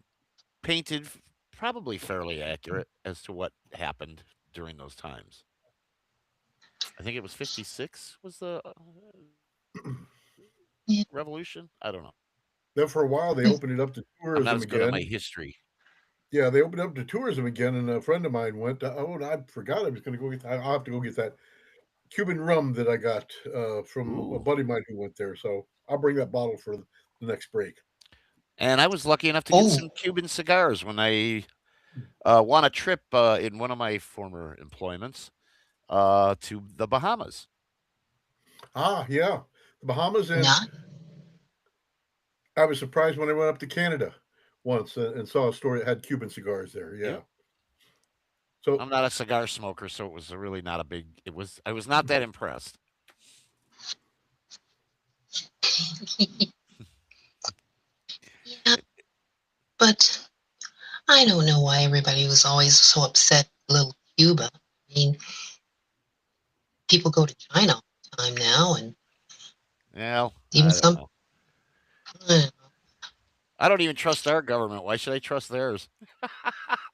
[SPEAKER 9] painted probably fairly accurate as to what happened during those times. I think it was 56 was the revolution. I don't know.
[SPEAKER 10] Then for a while, they opened it up to tourism
[SPEAKER 9] I'm not as
[SPEAKER 10] again.
[SPEAKER 9] good at my history.
[SPEAKER 10] Yeah, they opened it up to tourism again, and a friend of mine went. And I forgot I was going to go get that. I'll have to go get that Cuban rum that I got from a buddy of mine who went there. So I'll bring that bottle for the next break.
[SPEAKER 9] And I was lucky enough to get some Cuban cigars when I won a trip in one of my former employments to the Bahamas.
[SPEAKER 10] Ah, yeah. The Bahamas, and I was surprised when I went up to Canada once and saw a store that had Cuban cigars there. Yeah.
[SPEAKER 9] Yep.
[SPEAKER 10] So
[SPEAKER 9] I'm not a cigar smoker, so it was really not a big. I was not that impressed.
[SPEAKER 11] Yeah, but I don't know why everybody was always so upset with little Cuba. I mean, people go to China all the time now, and
[SPEAKER 9] Well,
[SPEAKER 11] even
[SPEAKER 9] I
[SPEAKER 11] some.
[SPEAKER 9] don't know. I don't even trust our government. Why should I trust theirs?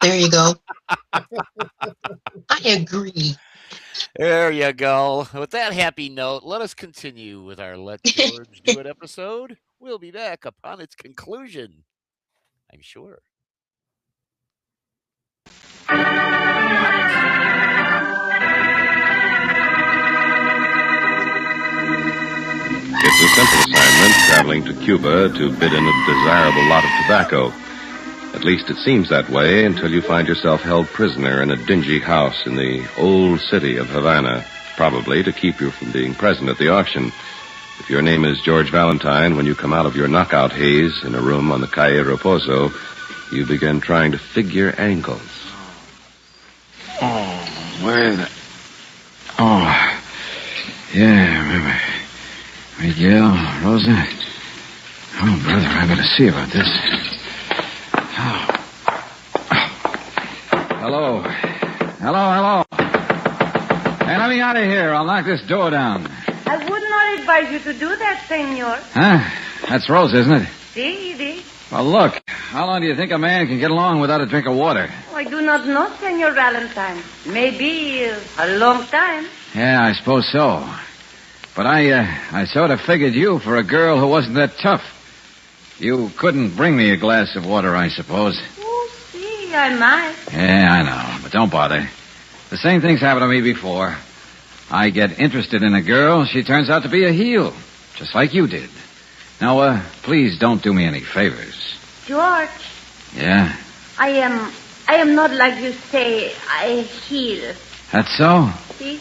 [SPEAKER 11] There you go. I agree.
[SPEAKER 9] There you go. With that happy note, let us continue with our Let George Do It episode. We'll be back upon its conclusion, I'm sure.
[SPEAKER 12] It's a simple assignment, traveling to Cuba to bid in a desirable lot of tobacco. At least it seems that way until you find yourself held prisoner in a dingy house in the old city of Havana, probably to keep you from being present at the auction. If your name is George Valentine, when you come out of your knockout haze in a room on the Calle Raposo, you begin trying to figure angles.
[SPEAKER 15] Oh, where the... Oh, yeah, I remember. Miguel, Rosa. Oh, brother, I better see about this. Oh. Hello. Hello. Hey, let me out of here. I'll knock this door down.
[SPEAKER 16] I would not advise you to do that, senor.
[SPEAKER 15] Huh? That's Rosa, isn't it?
[SPEAKER 16] See.
[SPEAKER 15] Well, look. How long do you think a man can get along without a drink of water?
[SPEAKER 16] I do not know, Senor Valentine. Maybe a long time.
[SPEAKER 15] Yeah, I suppose so. But I sort of figured you for a girl who wasn't that tough. You couldn't bring me a glass of water, I suppose.
[SPEAKER 16] Oh, see, I might.
[SPEAKER 15] Yeah, I know, but don't bother. The same thing's happened to me before. I get interested in a girl, she turns out to be a heel, just like you did. Now, please don't do me any favors.
[SPEAKER 16] George.
[SPEAKER 15] Yeah?
[SPEAKER 16] I am not like you say, a heel.
[SPEAKER 15] That's so?
[SPEAKER 16] See?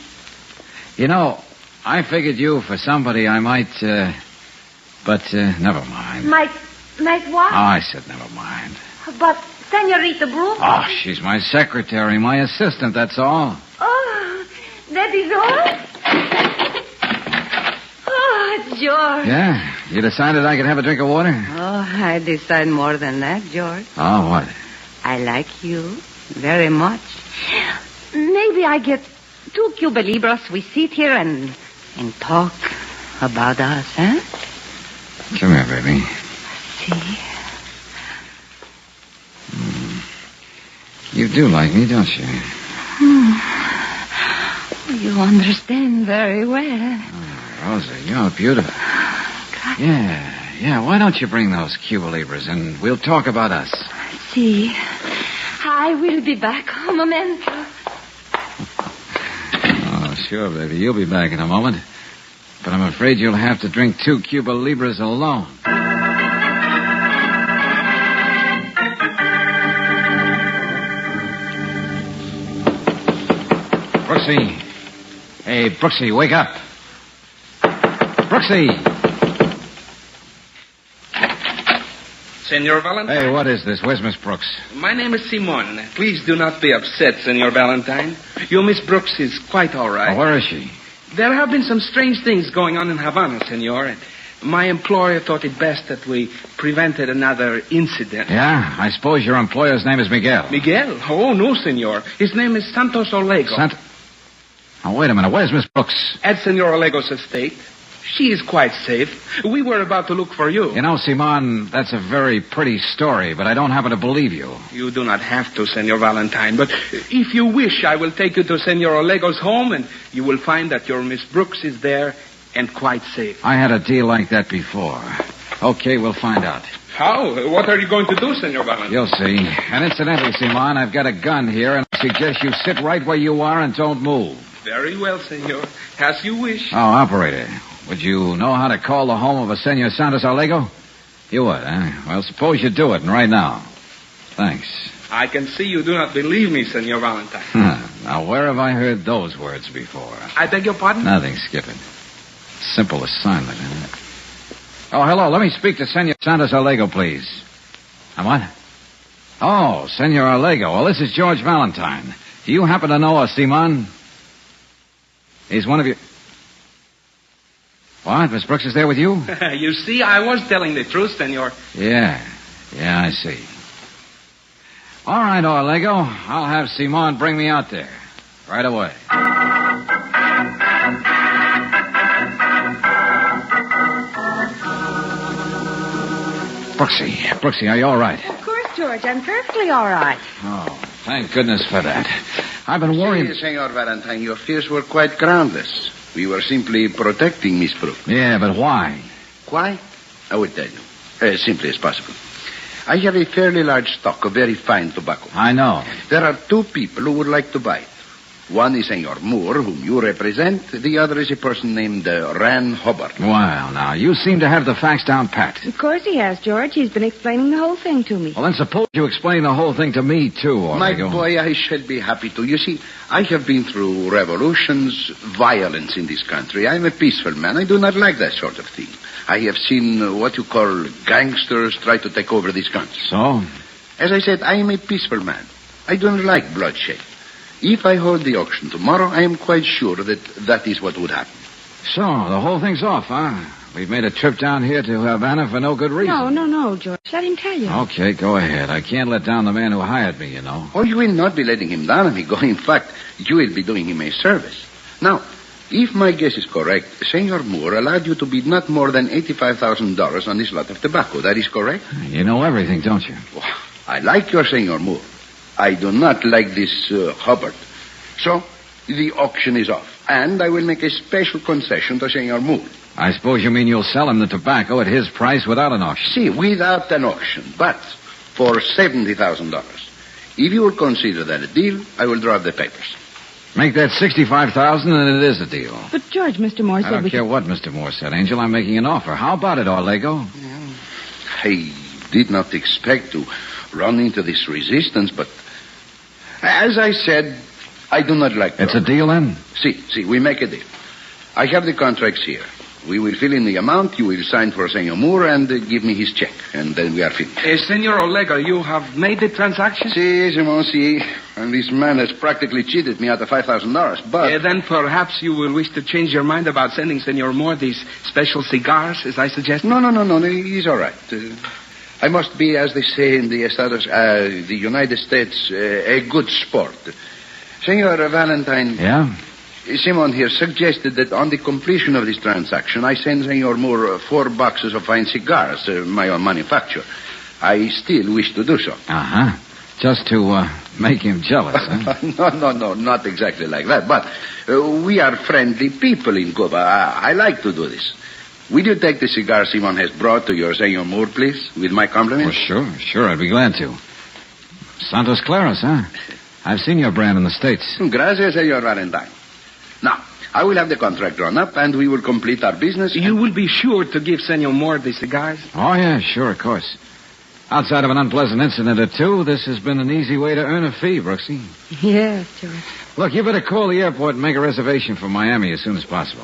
[SPEAKER 15] You know, I figured you for somebody I might, but never mind.
[SPEAKER 16] Might what?
[SPEAKER 15] Oh, I said never mind.
[SPEAKER 16] But Senorita Brooke?
[SPEAKER 15] Oh, she's my secretary, my assistant, that's all.
[SPEAKER 16] Oh, that is all? Oh, George.
[SPEAKER 15] Yeah? You decided I could have a drink of water?
[SPEAKER 16] Oh, I decide more than that, George.
[SPEAKER 15] Oh, what?
[SPEAKER 16] I like you very much. Maybe I get 2 Cuba Libras. We sit here and talk about us, huh?
[SPEAKER 15] Come here, baby.
[SPEAKER 16] See?
[SPEAKER 15] You do like me, don't you?
[SPEAKER 16] You understand very well.
[SPEAKER 15] Oh, Rosa, you're beautiful. Yeah. Why don't you bring those Cuba Libras and we'll talk about us?
[SPEAKER 16] See, I will be back a momento.
[SPEAKER 15] Oh, sure, baby. You'll be back in a moment. But I'm afraid you'll have to drink 2 Cuba Libras alone. Brooksy. Hey, Brooksy, wake up. Brooksy.
[SPEAKER 18] Senor Valentine?
[SPEAKER 15] Hey, what is this? Where's Miss Brooks?
[SPEAKER 18] My name is Simon. Please do not be upset, Senor Valentine. Your Miss Brooks is quite all right.
[SPEAKER 15] Oh, where is she?
[SPEAKER 18] There have been some strange things going on in Havana, Senor. My employer thought it best that we prevented another incident.
[SPEAKER 15] Yeah? I suppose your employer's name is Miguel.
[SPEAKER 18] Miguel? Oh, no, Senor. His name is Santos Olego.
[SPEAKER 15] Oh, wait a minute. Where's Miss Brooks?
[SPEAKER 18] At Senor Olego's estate. She is quite safe. We were about to look for you.
[SPEAKER 15] You know, Simon, that's a very pretty story, but I don't happen to believe you.
[SPEAKER 18] You do not have to, Senor Valentine, but if you wish, I will take you to Senor Olego's home, and you will find that your Miss Brooks is there and quite safe.
[SPEAKER 15] I had a deal like that before. Okay, we'll find out.
[SPEAKER 18] How? What are you going to do, Senor Valentine?
[SPEAKER 15] You'll see. And incidentally, Simon, I've got a gun here, and I suggest you sit right where you are and don't move.
[SPEAKER 18] Very well, Senor. As you wish.
[SPEAKER 15] Oh, operator, would you know how to call the home of a Senor Santos Olego? You would, huh? Well, suppose you do it, and right now. Thanks.
[SPEAKER 18] I can see you do not believe me, Senor Valentine.
[SPEAKER 15] Now, where have I heard those words before?
[SPEAKER 18] I beg your pardon?
[SPEAKER 15] Nothing, Skip it. Simple assignment, isn't it? Oh, hello. Let me speak to Senor Santos Alego, please. What? Oh, Senor Alego. Well, this is George Valentine. Do you happen to know a Simon? He's one of you. What? Miss Brooks is there with you?
[SPEAKER 18] You see, I was telling the truth, Senor.
[SPEAKER 15] Yeah, I see. All right, Alego. I'll have Simon bring me out there. Right away. Brooksy, are you all right?
[SPEAKER 14] Of course, George. I'm perfectly all right.
[SPEAKER 15] Oh, thank goodness for that. I've been worrying...
[SPEAKER 19] Senor Valentine, your fears were quite groundless. We were simply protecting Miss Brooks.
[SPEAKER 15] Yeah, but why?
[SPEAKER 19] Why? I will tell you. As simply as possible. I have a fairly large stock of very fine tobacco.
[SPEAKER 15] I know.
[SPEAKER 19] There are two people who would like to buy it. One is Senor Moore, whom you represent. The other is a person named Ran Hubbard.
[SPEAKER 15] Well, now, you seem to have the facts down pat.
[SPEAKER 14] Of course he has, George. He's been explaining the whole thing to me.
[SPEAKER 15] Well, then suppose you explain the whole thing to me, too,
[SPEAKER 19] My
[SPEAKER 15] Alego.
[SPEAKER 19] boy, I shall be happy to. You see, I have been through revolutions, violence in this country. I'm a peaceful man. I do not like that sort of thing. I have seen what you call gangsters try to take over this country.
[SPEAKER 15] So?
[SPEAKER 19] As I said, I am a peaceful man. I don't like bloodshed. If I hold the auction tomorrow, I am quite sure that is what would happen.
[SPEAKER 15] So, the whole thing's off, huh? We've made a trip down here to Havana for no good reason.
[SPEAKER 14] No, George. Let him tell you.
[SPEAKER 15] Okay, go ahead. I can't let down the man who hired me, you know.
[SPEAKER 19] Oh, you will not be letting him down, amigo. In fact, you will be doing him a service. Now, if my guess is correct, Senor Moore allowed you to bid not more than $85,000 on this lot of tobacco. That is correct?
[SPEAKER 15] You know everything, don't you?
[SPEAKER 19] Oh, I like your Senor Moore. I do not like this Hubbard. So, the auction is off. And I will make a special concession to Senor Moore.
[SPEAKER 15] I suppose you mean you'll sell him the tobacco at his price without an auction?
[SPEAKER 19] See, without an auction, but for $70,000. If you will consider that a deal, I will draw up the papers.
[SPEAKER 15] Make that $65,000 and it is a deal.
[SPEAKER 14] But, George, Mr. Moore said
[SPEAKER 15] I don't care what Mr. Moore said, Angel. I'm making an offer. How about it, Alego?
[SPEAKER 19] I did not expect to run into this resistance, but as I said, I do not like
[SPEAKER 15] It's a deal, then?
[SPEAKER 19] See, we make a deal. I have the contracts here. We will fill in the amount, you will sign for Senor Moore, and give me his check, and then we are finished.
[SPEAKER 18] Senor Alego, you have made the transaction?
[SPEAKER 19] Si, Simon, si. And this man has practically cheated me out of $5,000, but...
[SPEAKER 18] Then perhaps you will wish to change your mind about sending Senor Moore these special cigars, as I suggested?
[SPEAKER 19] No, he's all right. I must be, as they say in the United States, a good sport. Senor Valentine...
[SPEAKER 15] Yeah?
[SPEAKER 19] Simon here suggested that on the completion of this transaction, I send Senor Moore 4 boxes of fine cigars, my own manufacture. I still wish to do so.
[SPEAKER 15] Uh-huh. Just to make him jealous, huh?
[SPEAKER 19] No, not exactly like that. But we are friendly people in Cuba. I like to do this. Will you take the cigar Simon has brought to your Senor Moore, please, with my compliments?
[SPEAKER 15] Well, sure, I'd be glad to. Santos Claros, huh? I've seen your brand in the States.
[SPEAKER 19] Gracias, Senor Valentine. Now, I will have the contract drawn up, and we will complete our business.
[SPEAKER 18] You will be sure to give Senor Moore the cigars?
[SPEAKER 15] Oh, yeah, sure, of course. Outside of an unpleasant incident or two, this has been an easy way to earn a fee, Brooksy.
[SPEAKER 14] Yes, George.
[SPEAKER 15] Look, you better call the airport and make a reservation for Miami as soon as possible.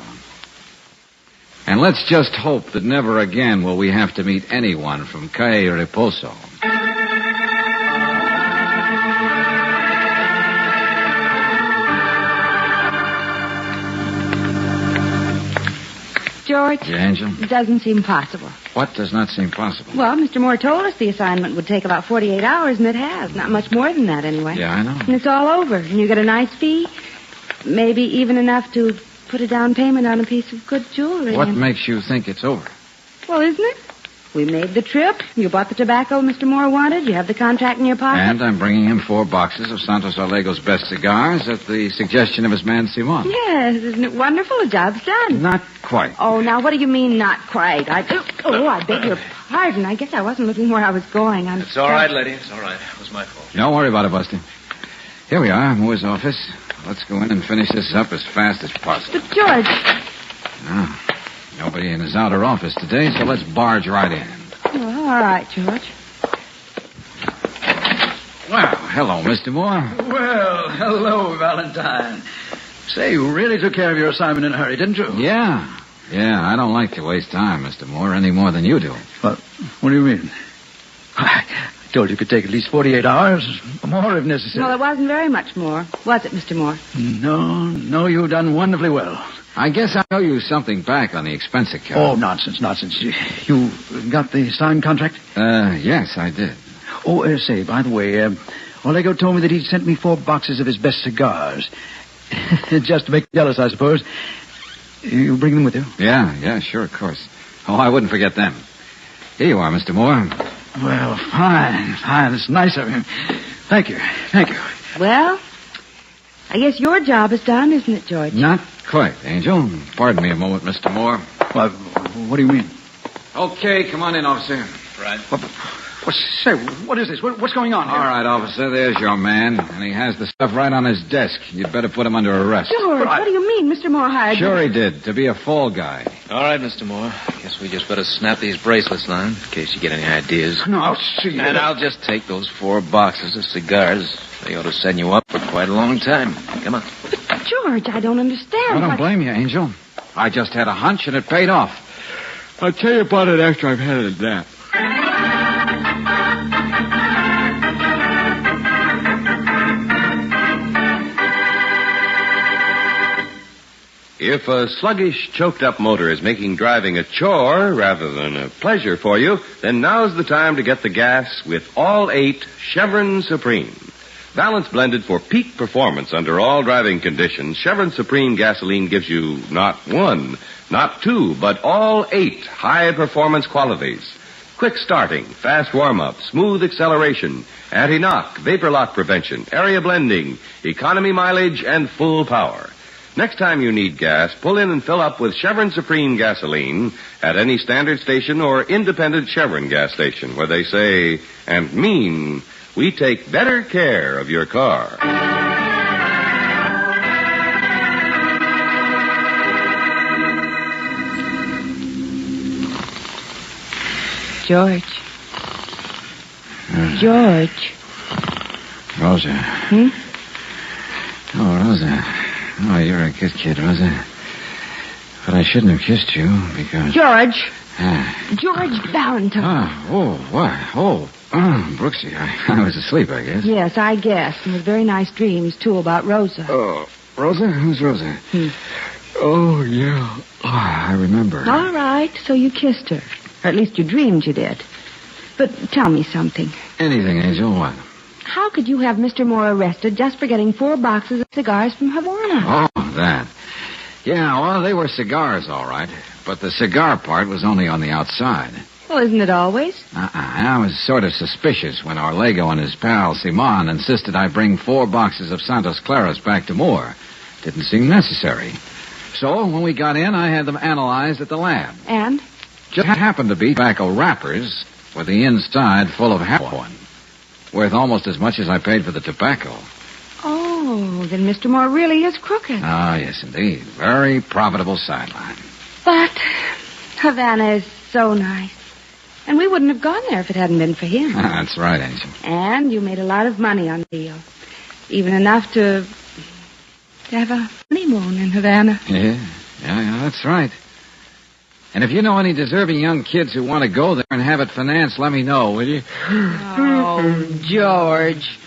[SPEAKER 15] And let's just hope that never again will we have to meet anyone from Calle Reposo.
[SPEAKER 14] George?
[SPEAKER 15] Yeah, Angel?
[SPEAKER 14] It doesn't seem possible.
[SPEAKER 15] What does not seem possible?
[SPEAKER 14] Well, Mr. Moore told us the assignment would take about 48 hours, and it has. Not much more than that, anyway.
[SPEAKER 15] Yeah, I know.
[SPEAKER 14] And it's all over. And you get a nice fee. Maybe even enough to put a down payment on a piece of good jewelry.
[SPEAKER 15] What makes you think it's over?
[SPEAKER 14] Well, isn't it? We made the trip. You bought the tobacco Mr. Moore wanted. You have the contract in your pocket.
[SPEAKER 15] And I'm bringing him 4 boxes of Santos Alego's best cigars at the suggestion of his man, Simon.
[SPEAKER 14] Yes, isn't it wonderful? The job's done.
[SPEAKER 15] Not quite.
[SPEAKER 14] Oh, now, what do you mean, not quite? I beg your pardon. I guess I wasn't looking where I was going.
[SPEAKER 17] It's all right, lady. It's all right. It was my fault.
[SPEAKER 15] Don't worry about it, Buster. Here we are, Moore's office. Let's go in and finish this up as fast as possible.
[SPEAKER 14] But, George...
[SPEAKER 15] Nobody in his outer office today, so let's barge right in.
[SPEAKER 14] Oh, all right, George.
[SPEAKER 15] Well, hello, Mr. Moore.
[SPEAKER 13] Well, hello, Valentine. Say, you really took care of your assignment in a hurry, didn't you?
[SPEAKER 15] Yeah, I don't like to waste time, Mr. Moore, any more than you do.
[SPEAKER 13] What do you mean? I told you could take at least 48 hours, or more if necessary.
[SPEAKER 14] Well, it wasn't very much more, was it, Mr. Moore?
[SPEAKER 13] No, you've done wonderfully well.
[SPEAKER 15] I guess I owe you something back on the expense account.
[SPEAKER 13] Oh, nonsense. You got the signed contract?
[SPEAKER 15] Yes, I did.
[SPEAKER 13] Oh, say, by the way, Olego told me that he'd sent me 4 boxes of his best cigars. Just to make you jealous, I suppose. You bring them with you?
[SPEAKER 15] Yeah, sure, of course. Oh, I wouldn't forget them. Here you are, Mr. Moore.
[SPEAKER 13] Well, fine. It's nice of him. Thank you.
[SPEAKER 14] Well, I guess your job is done, isn't it, George?
[SPEAKER 15] Not quite, Angel. Pardon me a moment, Mr. Moore.
[SPEAKER 13] What do you mean?
[SPEAKER 15] Okay, come on in, officer.
[SPEAKER 17] Right.
[SPEAKER 13] Say, what is this? What's going on here?
[SPEAKER 15] All right, officer, there's your man, and he has the stuff right on his desk. You'd better put him under arrest.
[SPEAKER 14] George, what do you mean? Mr. Moore hired you?
[SPEAKER 15] Sure he did, to be a fall guy.
[SPEAKER 17] All right, Mr. Moore. Guess we just better snap these bracelets on in case you get any ideas.
[SPEAKER 13] No, I'll see you.
[SPEAKER 17] And I'll just take those 4 boxes of cigars. They ought to send you up for quite a long time. Come on.
[SPEAKER 14] But, George, I don't understand.
[SPEAKER 15] I don't blame you, Angel. I just had a hunch, and it paid off. I'll tell you about it after I've had a nap.
[SPEAKER 12] If a sluggish, choked-up motor is making driving a chore rather than a pleasure for you, then now's the time to get the gas with all 8 Chevron Supreme. Balance blended for peak performance under all driving conditions, Chevron Supreme gasoline gives you not 1, not 2, but all 8 high-performance qualities. Quick starting, fast warm-up, smooth acceleration, anti-knock, vapor lock prevention, area blending, economy mileage, and full power. Next time you need gas, pull in and fill up with Chevron Supreme gasoline at any standard station or independent Chevron gas station where they say and mean, we take better care of your car.
[SPEAKER 14] George. George.
[SPEAKER 15] Rosa. Oh, Rosa. Oh, you're a good kid, Rosa. But I shouldn't have kissed you because...
[SPEAKER 14] George. George Valentine.
[SPEAKER 15] Brooksy, I was asleep, I guess.
[SPEAKER 14] Yes, I guess. And with very nice dreams, too, about Rosa.
[SPEAKER 15] Oh, Rosa? Who's Rosa? Oh, yeah. Oh, I remember.
[SPEAKER 14] All right, so you kissed her. Or at least you dreamed you did. But tell me something.
[SPEAKER 15] Anything, Angel. What?
[SPEAKER 14] How could you have Mr. Moore arrested just for getting 4 boxes of cigars from Havana?
[SPEAKER 15] Oh, that. Yeah, well, they were cigars, all right. But the cigar part was only on the outside.
[SPEAKER 14] Well, isn't it always?
[SPEAKER 15] I was sort of suspicious when Orlego and his pal Simon insisted I bring 4 boxes of Santos Claras back to Moore. Didn't seem necessary. So, when we got in, I had them analyzed at the lab.
[SPEAKER 14] And?
[SPEAKER 15] Just happened to be tobacco wrappers with the inside full of heroin. Worth almost as much as I paid for the tobacco.
[SPEAKER 14] Oh, then Mr. Moore really is crooked.
[SPEAKER 15] Ah, yes, indeed. Very profitable sideline.
[SPEAKER 14] But Havana is so nice. And we wouldn't have gone there if it hadn't been for him.
[SPEAKER 15] That's right, Angel.
[SPEAKER 14] And you made a lot of money on the deal. Even enough to have a honeymoon in Havana.
[SPEAKER 15] Yeah, that's right. And if you know any deserving young kids who want to go there and have it financed, let me know, will you?
[SPEAKER 14] Oh, George.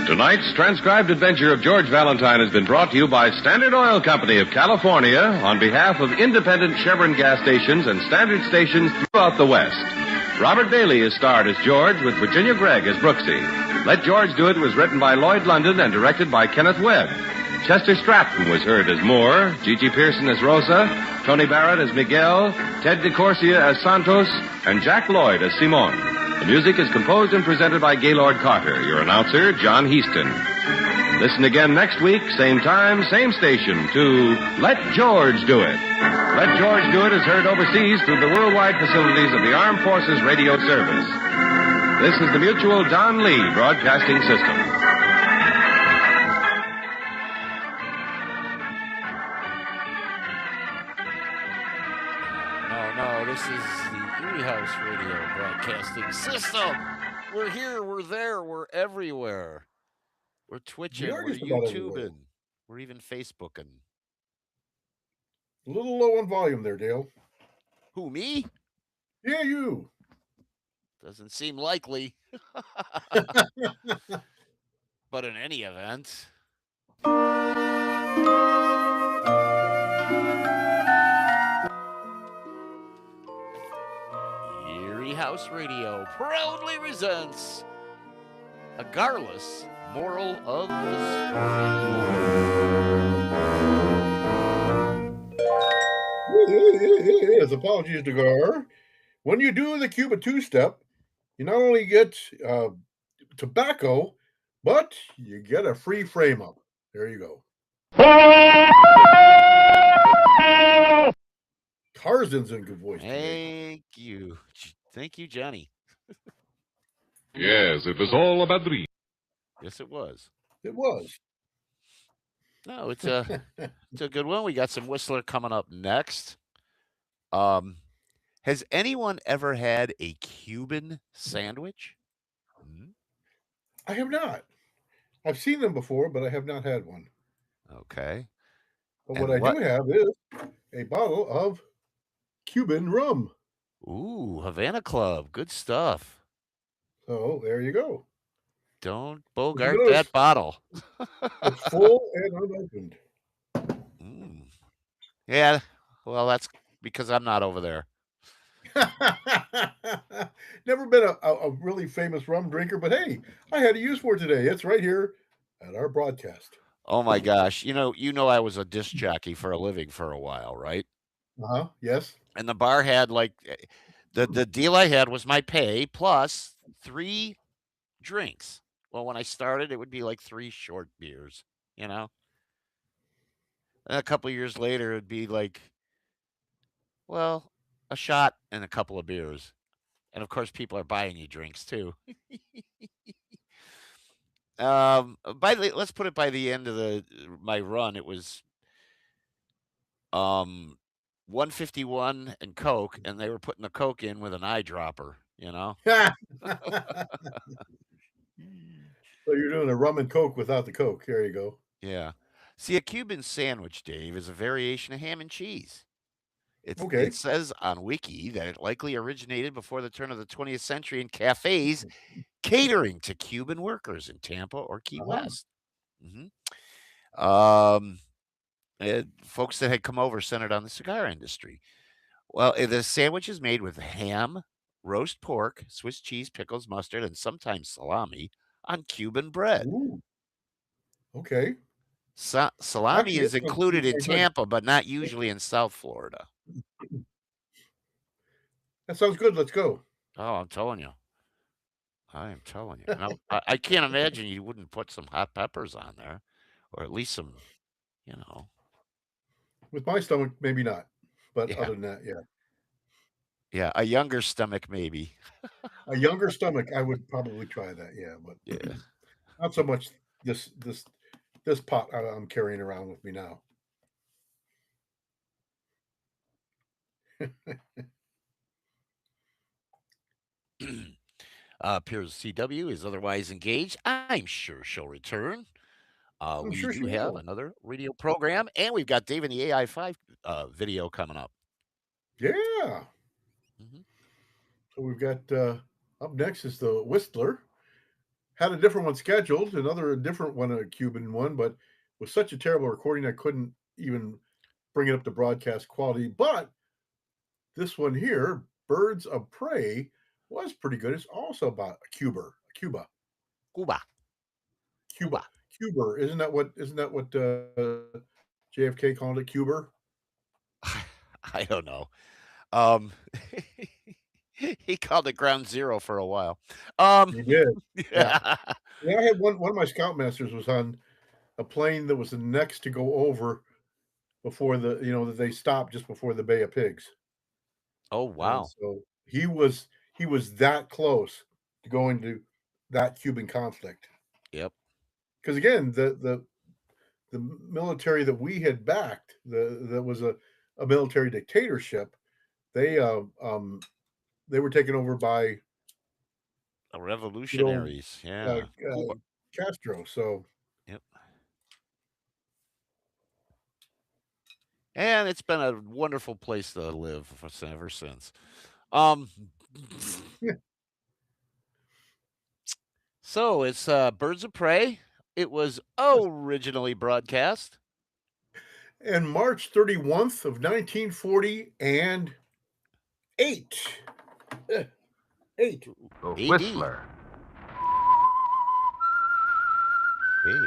[SPEAKER 12] Tonight's transcribed adventure of George Valentine has been brought to you by Standard Oil Company of California on behalf of independent Chevron gas stations and standard stations throughout the West. Robert Bailey is starred as George with Virginia Gregg as Brooksy. Let George Do It was written by Lloyd London and directed by Kenneth Webb. Chester Stratton was heard as Moore, Gigi Pearson as Rosa, Tony Barrett as Miguel, Ted DeCorsia as Santos, and Jack Lloyd as Simon. The music is composed and presented by Gaylord Carter, your announcer, John Heaston. Listen again next week, same time, same station, to Let George Do It. Let George Do It is heard overseas through the worldwide facilities of the Armed Forces Radio Service. This is the Mutual Don Lee Broadcasting System.
[SPEAKER 9] No, this is the Eerie House Radio Broadcasting System. We're here, we're there, we're everywhere. We're
[SPEAKER 10] We
[SPEAKER 9] Twitching,
[SPEAKER 10] are
[SPEAKER 9] we're
[SPEAKER 10] just about everywhere.
[SPEAKER 9] YouTubing, we're even Facebooking.
[SPEAKER 10] A little low on volume there, Dale.
[SPEAKER 9] Who, me?
[SPEAKER 10] Yeah, you.
[SPEAKER 9] Doesn't seem likely. But in any event. Eerie House Radio proudly presents a garless moral of the
[SPEAKER 10] story. Yes, apologies to Gar. When you do the Cuba two-step, you not only get tobacco, but you get a free frame-up. There you go. Tarzan's in good voice today.
[SPEAKER 9] Thank you, Johnny.
[SPEAKER 6] Yes, it was all a bad dream.
[SPEAKER 9] Yes, it was.
[SPEAKER 10] It was.
[SPEAKER 9] No, it's a good one. We got some Whistler coming up next. Has anyone ever had a Cuban sandwich?
[SPEAKER 10] I have not. I've seen them before, but I have not had one.
[SPEAKER 9] Okay.
[SPEAKER 10] But what I do have is a bottle of Cuban rum.
[SPEAKER 9] Ooh, Havana Club. Good stuff.
[SPEAKER 10] So there you go.
[SPEAKER 9] Don't bogart that bottle.
[SPEAKER 10] It's full and unopened.
[SPEAKER 9] Yeah, well, that's because I'm not over there.
[SPEAKER 10] Never been a really famous rum drinker, but hey, I had a use for it today. It's right here at our broadcast.
[SPEAKER 9] Oh my gosh. You know I was a disc jockey for a living for a while, right?
[SPEAKER 10] Yes.
[SPEAKER 9] And the bar had like the deal I had was my pay plus 3 drinks. Well, when I started, it would be like 3 short beers, you know? And a couple of years later, it'd be like, well, a shot and a couple of beers. And of course, people are buying you drinks too. Let's put it by the end of my run, it was 151 and Coke, and they were putting the Coke in with an eyedropper, you know?
[SPEAKER 10] So you're doing a rum and Coke without the Coke. There you go.
[SPEAKER 9] Yeah. See, a Cuban sandwich, Dave, is a variation of ham and cheese.
[SPEAKER 10] Okay.
[SPEAKER 9] It says on Wiki that it likely originated before the turn of the 20th century in cafes catering to Cuban workers in Tampa or Key West. Folks that had come over centered on the cigar industry. Well, the sandwich is made with ham, roast pork, Swiss cheese, pickles, mustard, and sometimes salami on Cuban bread.
[SPEAKER 10] Ooh. Okay.
[SPEAKER 9] Salami is included in Tampa, but not usually in South Florida.
[SPEAKER 10] That sounds good. Let's go.
[SPEAKER 9] Oh, I'm telling you. I am telling you. Now, I can't imagine you wouldn't put some hot peppers on there, or at least some, you know.
[SPEAKER 10] With my stomach, maybe not. But other than that, yeah.
[SPEAKER 9] Yeah, a younger stomach, maybe.
[SPEAKER 10] A younger stomach, I would probably try that, yeah. But not so much this pot I'm carrying around with me now.
[SPEAKER 9] Appears CW is otherwise engaged. I'm sure she'll return. We
[SPEAKER 10] sure
[SPEAKER 9] do have another radio program, and we've got Dave and the AI5 video coming up.
[SPEAKER 10] Yeah. So we've got up next is the Whistler. Had a different one scheduled, a different one, a Cuban one, but was such a terrible recording I couldn't even bring it up to broadcast quality. But this one here, Birds of Prey, was pretty good. It's also about a Cuba. Cuba. Isn't that what JFK called it? Cuba?
[SPEAKER 9] I don't know. He called it Ground Zero for a while.
[SPEAKER 10] He did. Yeah. I had one of my scoutmasters was on a plane that was the next to go over before that they stopped just before the Bay of Pigs.
[SPEAKER 9] Oh wow!
[SPEAKER 10] And so he was that close to go into that Cuban conflict.
[SPEAKER 9] Yep.
[SPEAKER 10] Because again, the military that we had backed, that was a military dictatorship, they were taken over by
[SPEAKER 9] revolutionaries. Yeah.
[SPEAKER 10] Castro. So.
[SPEAKER 9] Yep. And it's been a wonderful place to live ever since. So it's Birds of Prey. It was originally broadcast.
[SPEAKER 10] And March 31st of 1940 and 8.
[SPEAKER 2] The Whistler.
[SPEAKER 9] Hey.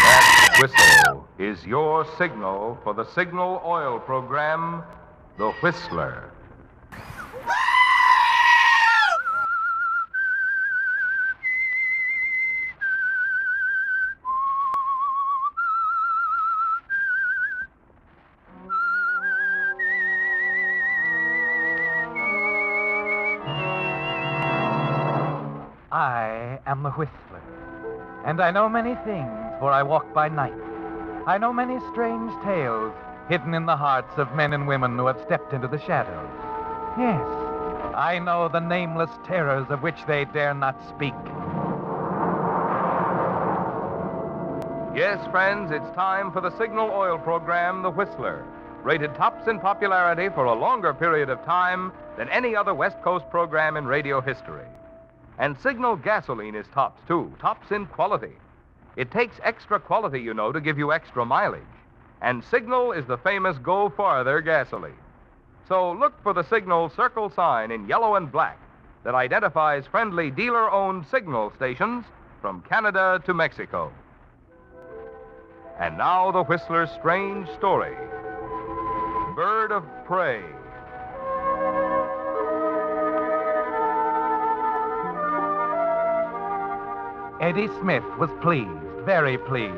[SPEAKER 2] That whistle is your signal for the Signal Oil program, The Whistler.
[SPEAKER 20] I am the Whistler, and I know many things, for I walk by night. I know many strange tales hidden in the hearts of men and women who have stepped into the shadows. Yes, I know the nameless terrors of which they dare not speak.
[SPEAKER 2] Yes, friends, it's time for the Signal Oil program, The Whistler, rated tops in popularity for a longer period of time than any other West Coast program in radio history. And Signal gasoline is tops, too, tops in quality. It takes extra quality, you know, to give you extra mileage. And Signal is the famous Go Farther gasoline. So look for the Signal circle sign in yellow and black that identifies friendly dealer-owned Signal stations from Canada to Mexico. And now the Whistler's strange story. Bird of Prey.
[SPEAKER 20] Eddie Smith was pleased, very pleased,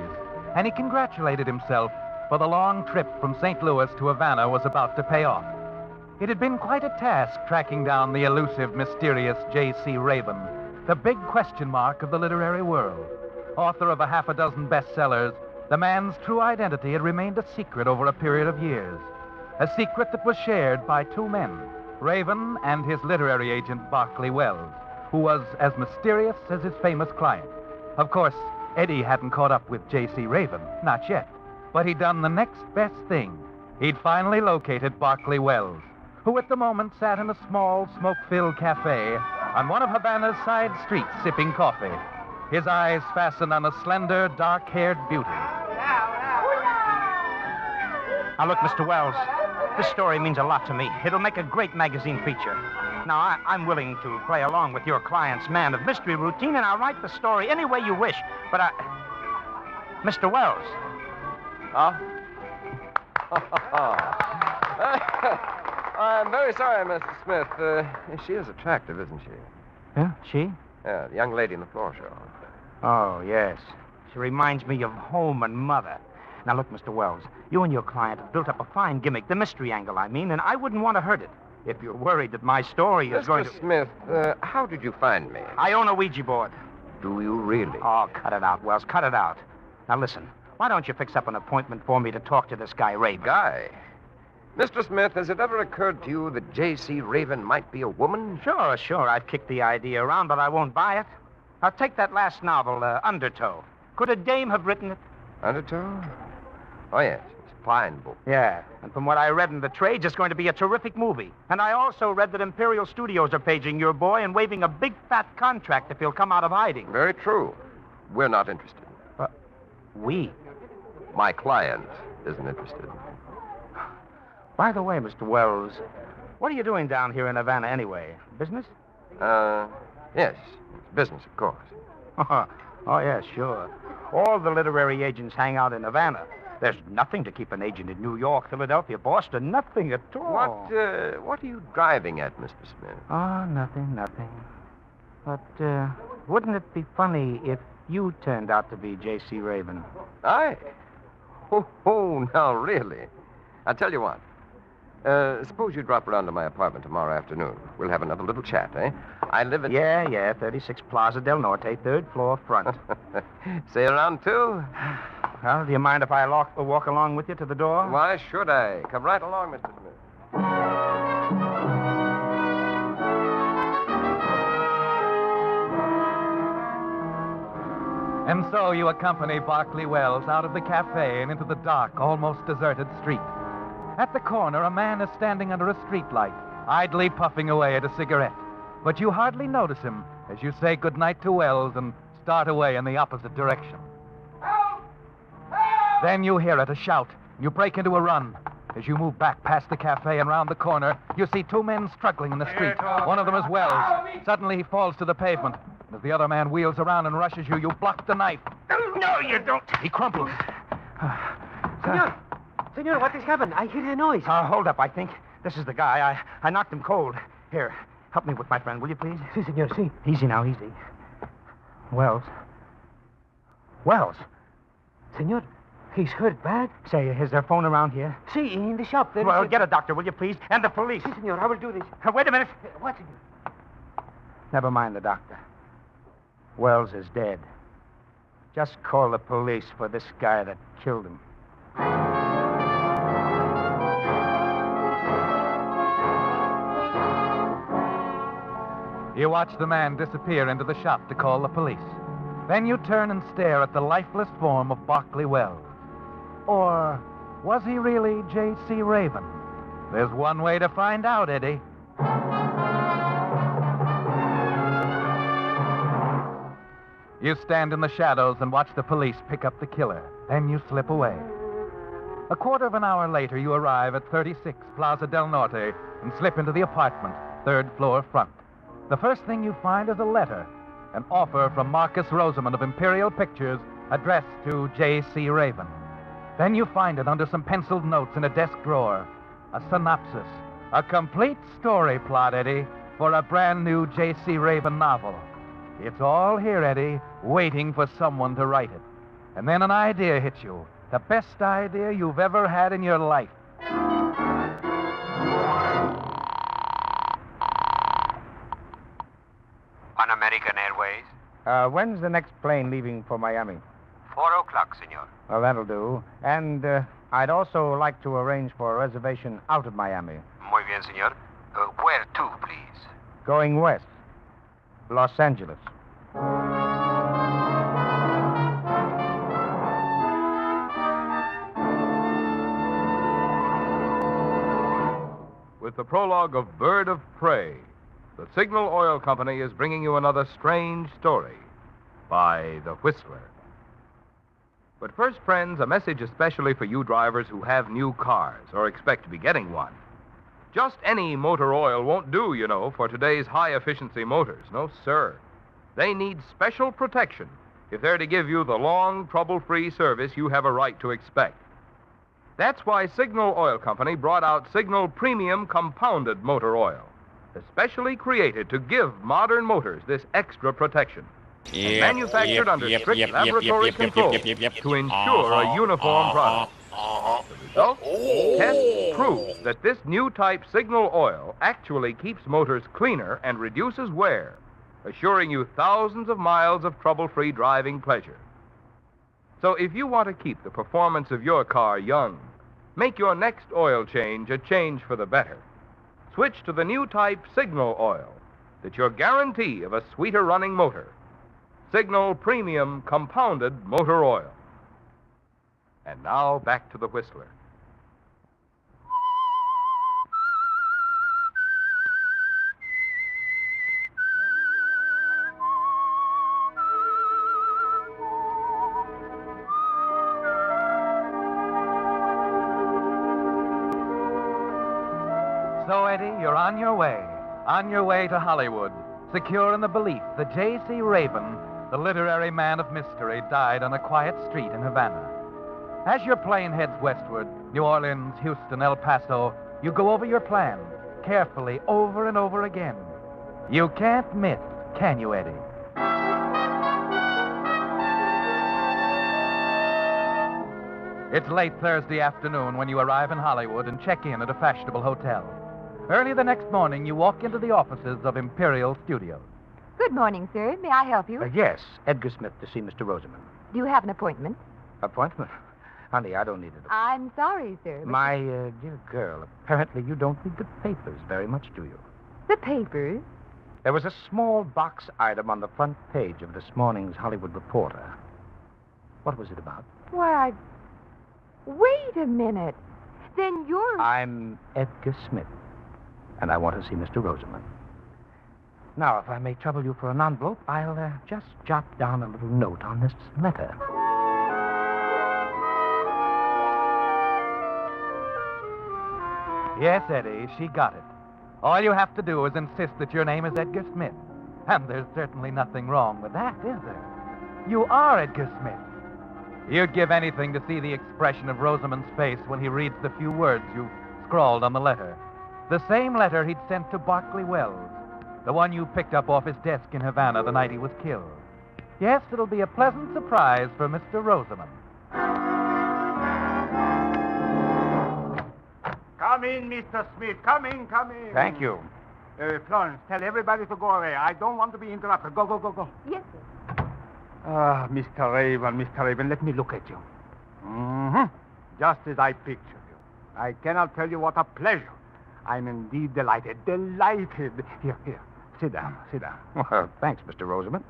[SPEAKER 20] and he congratulated himself, for the long trip from St. Louis to Havana was about to pay off. It had been quite a task tracking down the elusive, mysterious J.C. Raven, the big question mark of the literary world. Author of a half a dozen bestsellers, the man's true identity had remained a secret over a period of years. A secret that was shared by two men, Raven and his literary agent, Barclay Wells, who was as mysterious as his famous client. Of course, Eddie hadn't caught up with J.C. Raven, not yet. But he'd done the next best thing. He'd finally located Barclay Wells, who at the moment sat in a small, smoke-filled cafe on one of Havana's side streets sipping coffee, his eyes fastened on a slender, dark-haired beauty.
[SPEAKER 21] Now, look, Mr. Wells, this story means a lot to me. It'll make a great magazine feature. Now, I'm willing to play along with your client's man of mystery routine, and I'll write the story any way you wish. But Mr. Wells.
[SPEAKER 12] Huh? I'm very sorry, Mr. Smith. She is attractive, isn't she?
[SPEAKER 21] Yeah, she?
[SPEAKER 12] Yeah, the young lady in the floor show.
[SPEAKER 21] Oh, yes. She reminds me of home and mother. Now, look, Mr. Wells, you and your client have built up a fine gimmick, the mystery angle, I mean, and I wouldn't want to hurt it. If you're worried that my story is going to...
[SPEAKER 12] Mr. Smith, how did you find me?
[SPEAKER 21] I own a Ouija board.
[SPEAKER 12] Do you really?
[SPEAKER 21] Oh, cut it out, Wells, cut it out. Now, listen, why don't you fix up an appointment for me to talk to this guy, Raven?
[SPEAKER 12] Guy? Mr. Smith, has it ever occurred to you that J.C. Raven might be a woman?
[SPEAKER 21] Sure. I've kicked the idea around, but I won't buy it. Now, take that last novel, Undertow. Could a dame have written it?
[SPEAKER 12] Undertow? Oh, yes. It's a fine book.
[SPEAKER 21] Yeah, and from what I read in the trades, it's going to be a terrific movie. And I also read that Imperial Studios are paging your boy and waiving a big fat contract if he'll come out of hiding.
[SPEAKER 12] Very true. We're not interested.
[SPEAKER 21] We?
[SPEAKER 12] My client isn't interested.
[SPEAKER 21] By the way, Mr. Wells, what are you doing down here in Havana anyway? Business?
[SPEAKER 12] Yes. It's business, of course.
[SPEAKER 21] Oh, yeah, sure. All the literary agents hang out in Havana. There's nothing to keep an agent in New York, Philadelphia, Boston. Nothing at all.
[SPEAKER 12] What are you driving at, Mr. Smith?
[SPEAKER 21] Oh, nothing. But, wouldn't it be funny if you turned out to be J.C. Raven?
[SPEAKER 12] I?
[SPEAKER 1] Oh, no, really. I'll tell you what. Suppose you drop around to my apartment tomorrow afternoon. We'll have another little chat, eh? I live at...
[SPEAKER 21] Yeah, 36 Plaza del Norte, 3rd floor front.
[SPEAKER 1] Say around 2?
[SPEAKER 21] Well, do you mind if I walk along with you to the door?
[SPEAKER 1] Why should I? Come right along, Mr. Smith.
[SPEAKER 20] And so you accompany Barclay Wells out of the cafe and into the dark, almost deserted street. At the corner, a man is standing under a streetlight, idly puffing away at a cigarette. But you hardly notice him as you say goodnight to Wells and start away in the opposite direction. Help! Help! Then you hear it, a shout. You break into a run. As you move back past the cafe and round the corner, you see 2 men struggling in the street. One of them is Wells. Suddenly he falls to the pavement. As the other man wheels around and rushes you, you block the knife.
[SPEAKER 21] No, you don't.
[SPEAKER 20] He crumples.
[SPEAKER 21] Senor, what has happened? I hear a noise. Hold up, I think. This is the guy. I knocked him cold. Here, help me with my friend, will you, please? Si, senor, si. Easy now, easy. Wells. Senor, he's hurt bad. Say, is there a phone around here? Si, in the shop. Well, get a doctor, will you, please? And the police. Si, senor, I will do this. Wait a minute. What, senor? Never mind the doctor. Wells is dead. Just call the police for this guy that killed him.
[SPEAKER 20] You watch the man disappear into the shop to call the police. Then you turn and stare at the lifeless form of Barclay Wells. Or was he really J.C. Raven? There's one way to find out, Eddie. You stand in the shadows and watch the police pick up the killer. Then you slip away. A quarter of an hour later, you arrive at 36 Plaza del Norte and slip into the apartment, 3rd floor front. The first thing you find is a letter, an offer from Marcus Rosamond of Imperial Pictures addressed to J.C. Raven. Then you find it under some penciled notes in a desk drawer. A synopsis, a complete story plot, Eddie, for a brand new J.C. Raven novel. It's all here, Eddie, waiting for someone to write it. And then an idea hits you, the best idea you've ever had in your life.
[SPEAKER 22] On American Airways?
[SPEAKER 21] When's the next plane leaving for Miami?
[SPEAKER 22] 4 o'clock, senor.
[SPEAKER 21] Well, that'll do. And I'd also like to arrange for a reservation out of Miami.
[SPEAKER 22] Muy bien, senor. Where to, please?
[SPEAKER 21] Going west. Los Angeles.
[SPEAKER 23] With the prologue of Bird of Prey, the Signal Oil Company is bringing you another strange story by The Whistler. But first, friends, a message especially for you drivers who have new cars or expect to be getting one. Just any motor oil won't do, you know, for today's high-efficiency motors. No, sir. They need special protection if they're to give you the long, trouble-free service you have a right to expect. That's why Signal Oil Company brought out Signal Premium Compounded Motor Oil, especially created to give modern motors this extra protection. And manufactured under strict laboratory control to ensure a uniform product. The result? Tests prove that this new type Signal Oil actually keeps motors cleaner and reduces wear, assuring you thousands of miles of trouble-free driving pleasure. So if you want to keep the performance of your car young, make your next oil change a change for the better. Switch to the new type Signal Oil. That's your guarantee of a sweeter running motor. Signal Premium Compounded Motor Oil. And now back to the Whistler.
[SPEAKER 20] So, Eddie, you're on your way to Hollywood, secure in the belief that J.C. Raven, the literary man of mystery, died on a quiet street in Havana. As your plane heads westward, New Orleans, Houston, El Paso, you go over your plan, carefully, over and over again. You can't miss, can you, Eddie? It's late Thursday afternoon when you arrive in Hollywood and check in at a fashionable hotel. Early the next morning, you walk into the offices of Imperial Studios.
[SPEAKER 3] Good morning, sir. May I help you?
[SPEAKER 21] Yes, Edgar Smith to see Mr. Rosamond.
[SPEAKER 3] Do you have an appointment?
[SPEAKER 21] Appointment? Honey, I don't need it.
[SPEAKER 3] I'm sorry, sir. but-
[SPEAKER 21] My dear girl, apparently you don't read the papers very much, do you?
[SPEAKER 3] The papers?
[SPEAKER 21] There was a small box item on the front page of this morning's Hollywood Reporter. What was it about?
[SPEAKER 3] Why, wait a minute. Then you're...
[SPEAKER 21] I'm Edgar Smith, and I want to see Mr. Rosamond. Now, if I may trouble you for an envelope, I'll just jot down a little note on this letter.
[SPEAKER 20] Yes, Eddie, she got it. All you have to do is insist that your name is Edgar Smith. And there's certainly nothing wrong with that, is there? You are Edgar Smith. You'd give anything to see the expression of Rosamond's face when he reads the few words you scrawled on the letter. The same letter he'd sent to Barclay Wells, the one you picked up off his desk in Havana the night he was killed. Yes, it'll be a pleasant surprise for Mr. Rosamond.
[SPEAKER 4] Come in, Mr. Smith. Come in, come in.
[SPEAKER 21] Thank you.
[SPEAKER 4] Florence, tell everybody to go away. I don't want to be interrupted. Go, go, go, go.
[SPEAKER 3] Yes, sir.
[SPEAKER 4] Ah, Mr. Raven, let me look at you. Just as I pictured you. I cannot tell you what a pleasure. I'm indeed delighted. Delighted. Here, here. Sit down, sit down.
[SPEAKER 21] Well, thanks, Mr. Rosamond.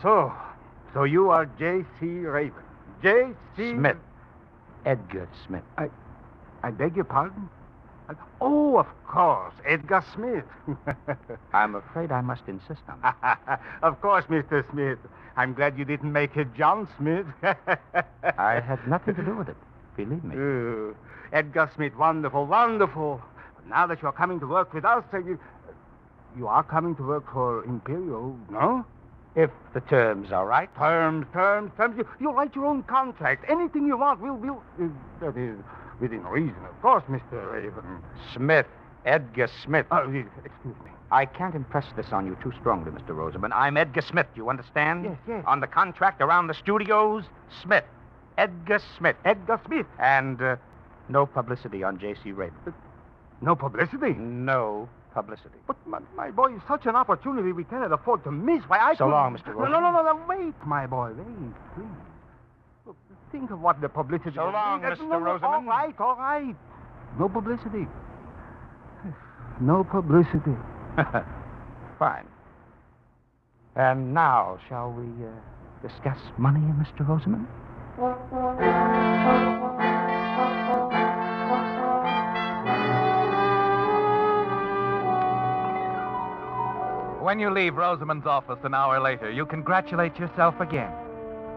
[SPEAKER 4] So you are J.C. Raven. J.C.
[SPEAKER 21] Smith. Edgar Smith.
[SPEAKER 4] I beg your pardon? Oh, of course, Edgar Smith.
[SPEAKER 21] I'm afraid I must insist on that.
[SPEAKER 4] Of course, Mr. Smith. I'm glad you didn't make it John Smith.
[SPEAKER 21] I had nothing to do with it, believe me.
[SPEAKER 4] Edgar Smith, wonderful, wonderful. But now that you're coming to work with us, you are coming to work for Imperial, no?
[SPEAKER 21] If the terms are right.
[SPEAKER 4] Terms. You write your own contract. Anything you want, we'll that is, within reason, of course, Mr. Raven.
[SPEAKER 21] Smith. Edgar Smith.
[SPEAKER 4] Excuse me.
[SPEAKER 21] I can't impress this on you too strongly, Mr. Rosamond. I'm Edgar Smith, you understand?
[SPEAKER 4] Yes, yes.
[SPEAKER 21] On the contract around the studios, Smith. Edgar Smith.
[SPEAKER 4] Edgar Smith.
[SPEAKER 21] And no publicity on J.C. Raven.
[SPEAKER 4] No publicity?
[SPEAKER 21] No publicity.
[SPEAKER 4] But, my boy, such an opportunity we cannot afford to miss. Why, I
[SPEAKER 21] So long, Mr. Rosamond.
[SPEAKER 4] No, wait, my boy, wait, please. Look, think of what the publicity...
[SPEAKER 21] So long, Mr. Rosamond.
[SPEAKER 4] All right. No publicity. No publicity.
[SPEAKER 21] Fine. And now, shall we discuss money, Mr. Rosamond?
[SPEAKER 20] When you leave Rosamond's office an hour later, you congratulate yourself again.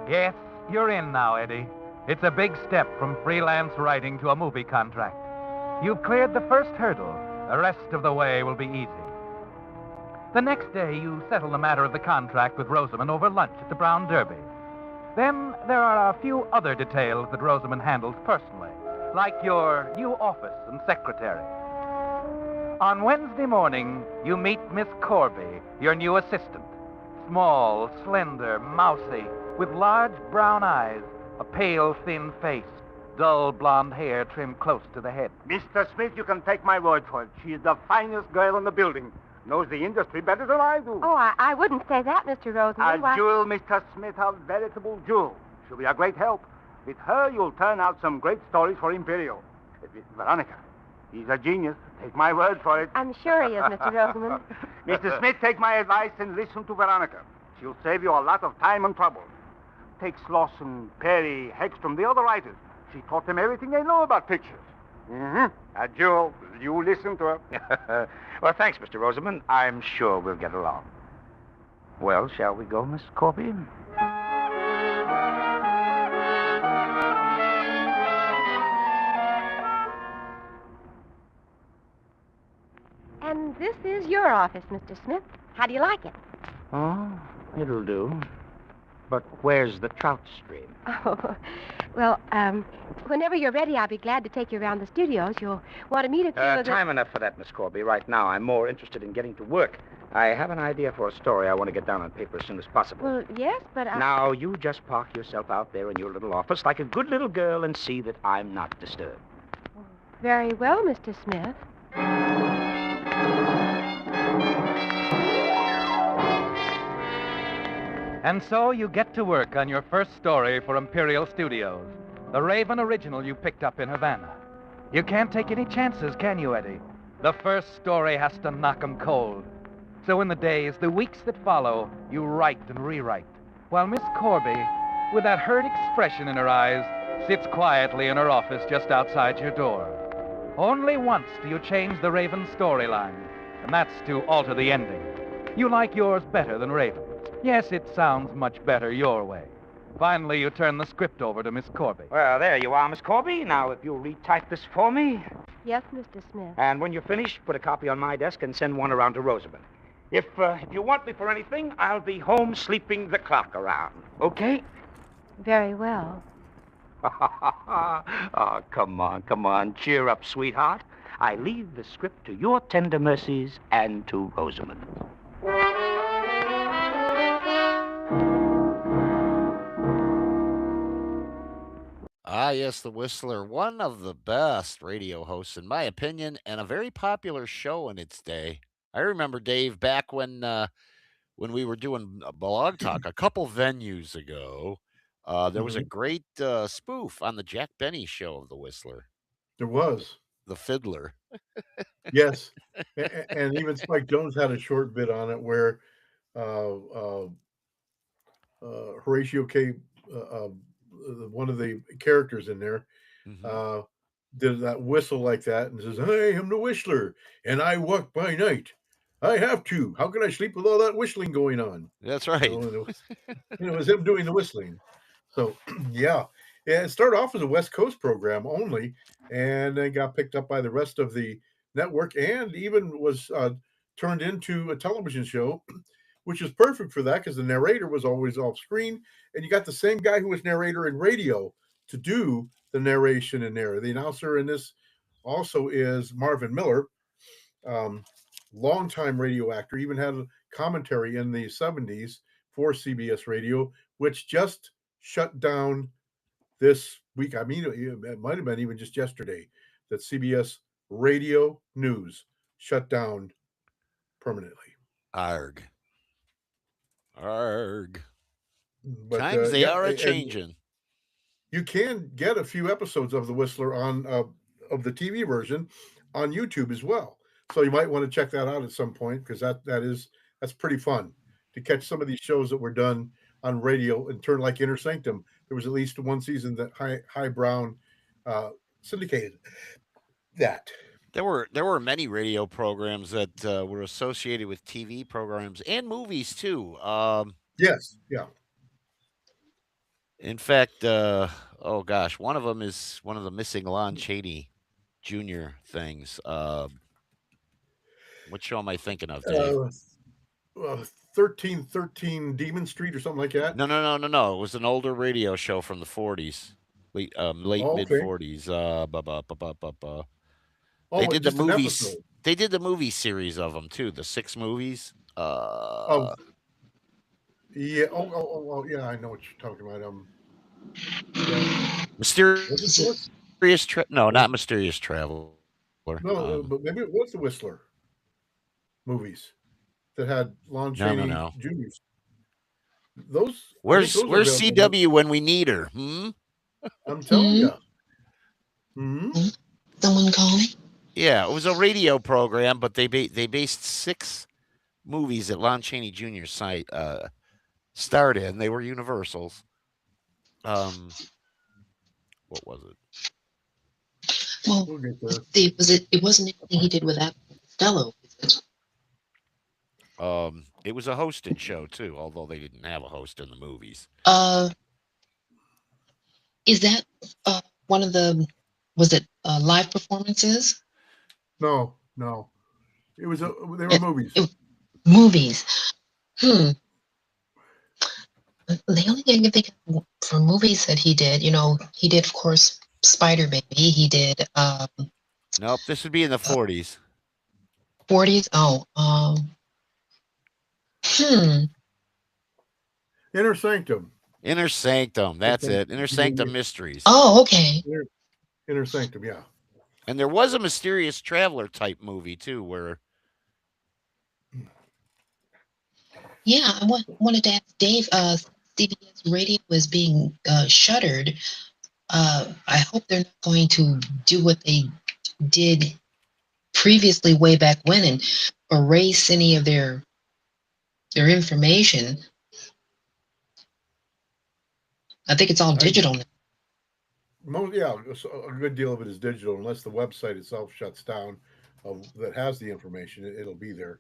[SPEAKER 20] Yes, you're in now, Eddie. It's a big step from freelance writing to a movie contract. You've cleared the first hurdle. The rest of the way will be easy. The next day, you settle the matter of the contract with Rosamond over lunch at the Brown Derby. Then there are a few other details that Rosamond handles personally, like your new office and secretary. On Wednesday morning, you meet Miss Corby, your new assistant. Small, slender, mousy, with large brown eyes, a pale, thin face, dull blonde hair trimmed close to the head.
[SPEAKER 4] Mr. Smith, you can take my word for it. She is the finest girl in the building. Knows the industry better than I do.
[SPEAKER 3] Oh, I wouldn't say that, Mr. Rosamond.
[SPEAKER 4] A jewel, Mr. Smith, a veritable jewel. She'll be a great help. With her, you'll turn out some great stories for Imperial. Veronica, he's a genius. Take my word for it.
[SPEAKER 3] I'm sure he is, Mr. Rosamond.
[SPEAKER 4] Mr. Smith, take my advice and listen to Veronica. She'll save you a lot of time and trouble. Take Slauson, Perry, Hegstrom, the other writers. She taught them everything they know about pictures. A jewel. You listen to her.
[SPEAKER 21] Well, thanks, Mr. Rosamond. I'm sure we'll get along. Well, shall we go, Miss Corby?
[SPEAKER 3] And this is your office, Mr. Smith. How do you like it?
[SPEAKER 21] Oh, it'll do. But where's the trout stream?
[SPEAKER 3] Oh, Well, whenever you're ready, I'll be glad to take you around the studios. You'll want to meet a few of the...
[SPEAKER 21] Time enough for that, Miss Corby. Right now, I'm more interested in getting to work. I have an idea for a story I want to get down on paper as soon as possible.
[SPEAKER 3] Well, yes, but
[SPEAKER 21] Now, you just park yourself out there in your little office like a good little girl and see that I'm not disturbed.
[SPEAKER 3] Very well, Mr. Smith.
[SPEAKER 20] And so you get to work on your first story for Imperial Studios, the Raven original you picked up in Havana. You can't take any chances, can you, Eddie? The first story has to knock 'em cold. So in the days, the weeks that follow, you write and rewrite, while Miss Corby, with that hurt expression in her eyes, sits quietly in her office just outside your door. Only once do you change the Raven storyline, and that's to alter the ending. You like yours better than Raven's. Yes, it sounds much better your way. Finally, you turn the script over to Miss Corby.
[SPEAKER 21] Well, there you are, Miss Corby. Now, if you'll retype this for me.
[SPEAKER 3] Yes, Mr. Smith.
[SPEAKER 21] And when you're finished, put a copy on my desk and send one around to Rosamond. If you want me for anything, I'll be home sleeping the clock around. Okay?
[SPEAKER 3] Very well.
[SPEAKER 21] Oh, come on. Cheer up, sweetheart. I leave the script to your tender mercies and to Rosamond.
[SPEAKER 9] Ah, yes, the Whistler, one of the best radio hosts, in my opinion, and a very popular show in its day. I remember, Dave, back when we were doing Blog Talk a couple venues ago, there was a great spoof on the Jack Benny show of the Whistler.
[SPEAKER 10] There was.
[SPEAKER 9] The Fiddler.
[SPEAKER 10] Yes. And even Spike Jones had a short bit on it where Horatio K., one of the characters in there, did that whistle like that and says, "I am the Whistler, and I walk by night. I have to. How can I sleep with all that whistling going on?"
[SPEAKER 9] That's right.
[SPEAKER 10] It was him doing the whistling. So, yeah. It started off as a West Coast program only, and then got picked up by the rest of the network, and even was turned into a television show, which is perfect for that because the narrator was always off screen, and you got the same guy who was narrator in radio to do the narration in there. The announcer in this also is Marvin Miller, longtime radio actor, even had a commentary in the 70s for CBS Radio, which just shut down this week. I mean, it might have been even just yesterday that CBS Radio News shut down permanently.
[SPEAKER 9] Arg.
[SPEAKER 10] But,
[SPEAKER 9] Times they are a-changing.
[SPEAKER 10] You can get a few episodes of The Whistler on of the TV version on YouTube as well. So you might want to check that out at some point because that's pretty fun to catch some of these shows that were done on radio and turn like Inner Sanctum. There was at least one season that High Brown syndicated that.
[SPEAKER 9] There were many radio programs that were associated with TV programs and movies too.
[SPEAKER 10] Yes, yeah.
[SPEAKER 9] In fact, oh gosh, one of them is one of the missing Lon Chaney Jr. things. What show am I thinking of, Dave?
[SPEAKER 10] 1313 Demon Street or something like that?
[SPEAKER 9] No. It was an older radio show from the 40s, late mid 40s. They did the movies. They did the movie series of them too. The 6 movies.
[SPEAKER 10] Yeah. Oh, yeah. I know what you're talking about.
[SPEAKER 9] Mysterious No, not Mysterious Traveler.
[SPEAKER 10] No, but maybe it was the Whistler movies that had Lon Chaney Jr.
[SPEAKER 9] Where's CW when we need her?
[SPEAKER 10] I'm telling you.
[SPEAKER 11] Someone calling?
[SPEAKER 9] Yeah, it was a radio program, but they based 6 movies that Lon Chaney Jr. starred in. They were Universals. What was it?
[SPEAKER 11] Well, it wasn't anything he did with that Costello, is it?
[SPEAKER 9] It was a hosted show too, although they didn't have a host in the movies.
[SPEAKER 11] Is that one of the? Was it live performances?
[SPEAKER 10] No. It was. They were movies.
[SPEAKER 11] Movies. The only thing I can think of for movies that he did, he did, of course, Spider Baby. He did
[SPEAKER 9] Nope, this would be in the 40s.
[SPEAKER 11] 40s. Oh,
[SPEAKER 10] Inner Sanctum.
[SPEAKER 9] Inner Sanctum, that's it. Inner Sanctum Mysteries.
[SPEAKER 11] Oh, okay.
[SPEAKER 10] Inner Sanctum, yeah.
[SPEAKER 9] And there was a Mysterious Traveler type movie, too, where...
[SPEAKER 11] Yeah, I wanted to ask Dave, CBS Radio is being shuttered. I hope they're not going to do what they did previously way back when and erase any of their information. I think it's all digital now.
[SPEAKER 10] Yeah, a good deal of it is digital, unless the website itself shuts down that has the information. It'll be there.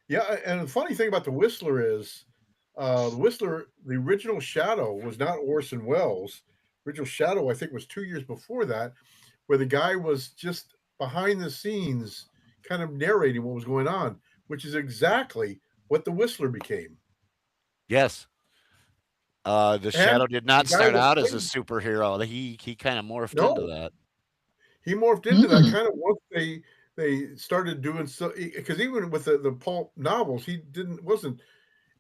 [SPEAKER 10] Yeah, and the funny thing about the Whistler is, the Whistler, the original Shadow was not Orson Welles. Original Shadow, I think, was 2 years before that, where the guy was just behind the scenes, kind of narrating what was going on, which is exactly what the Whistler became.
[SPEAKER 9] Yes. The Shadow did not start out as a superhero. He kind of morphed into that.
[SPEAKER 10] He morphed into that kind of once they started doing so, because even with the pulp novels, he wasn't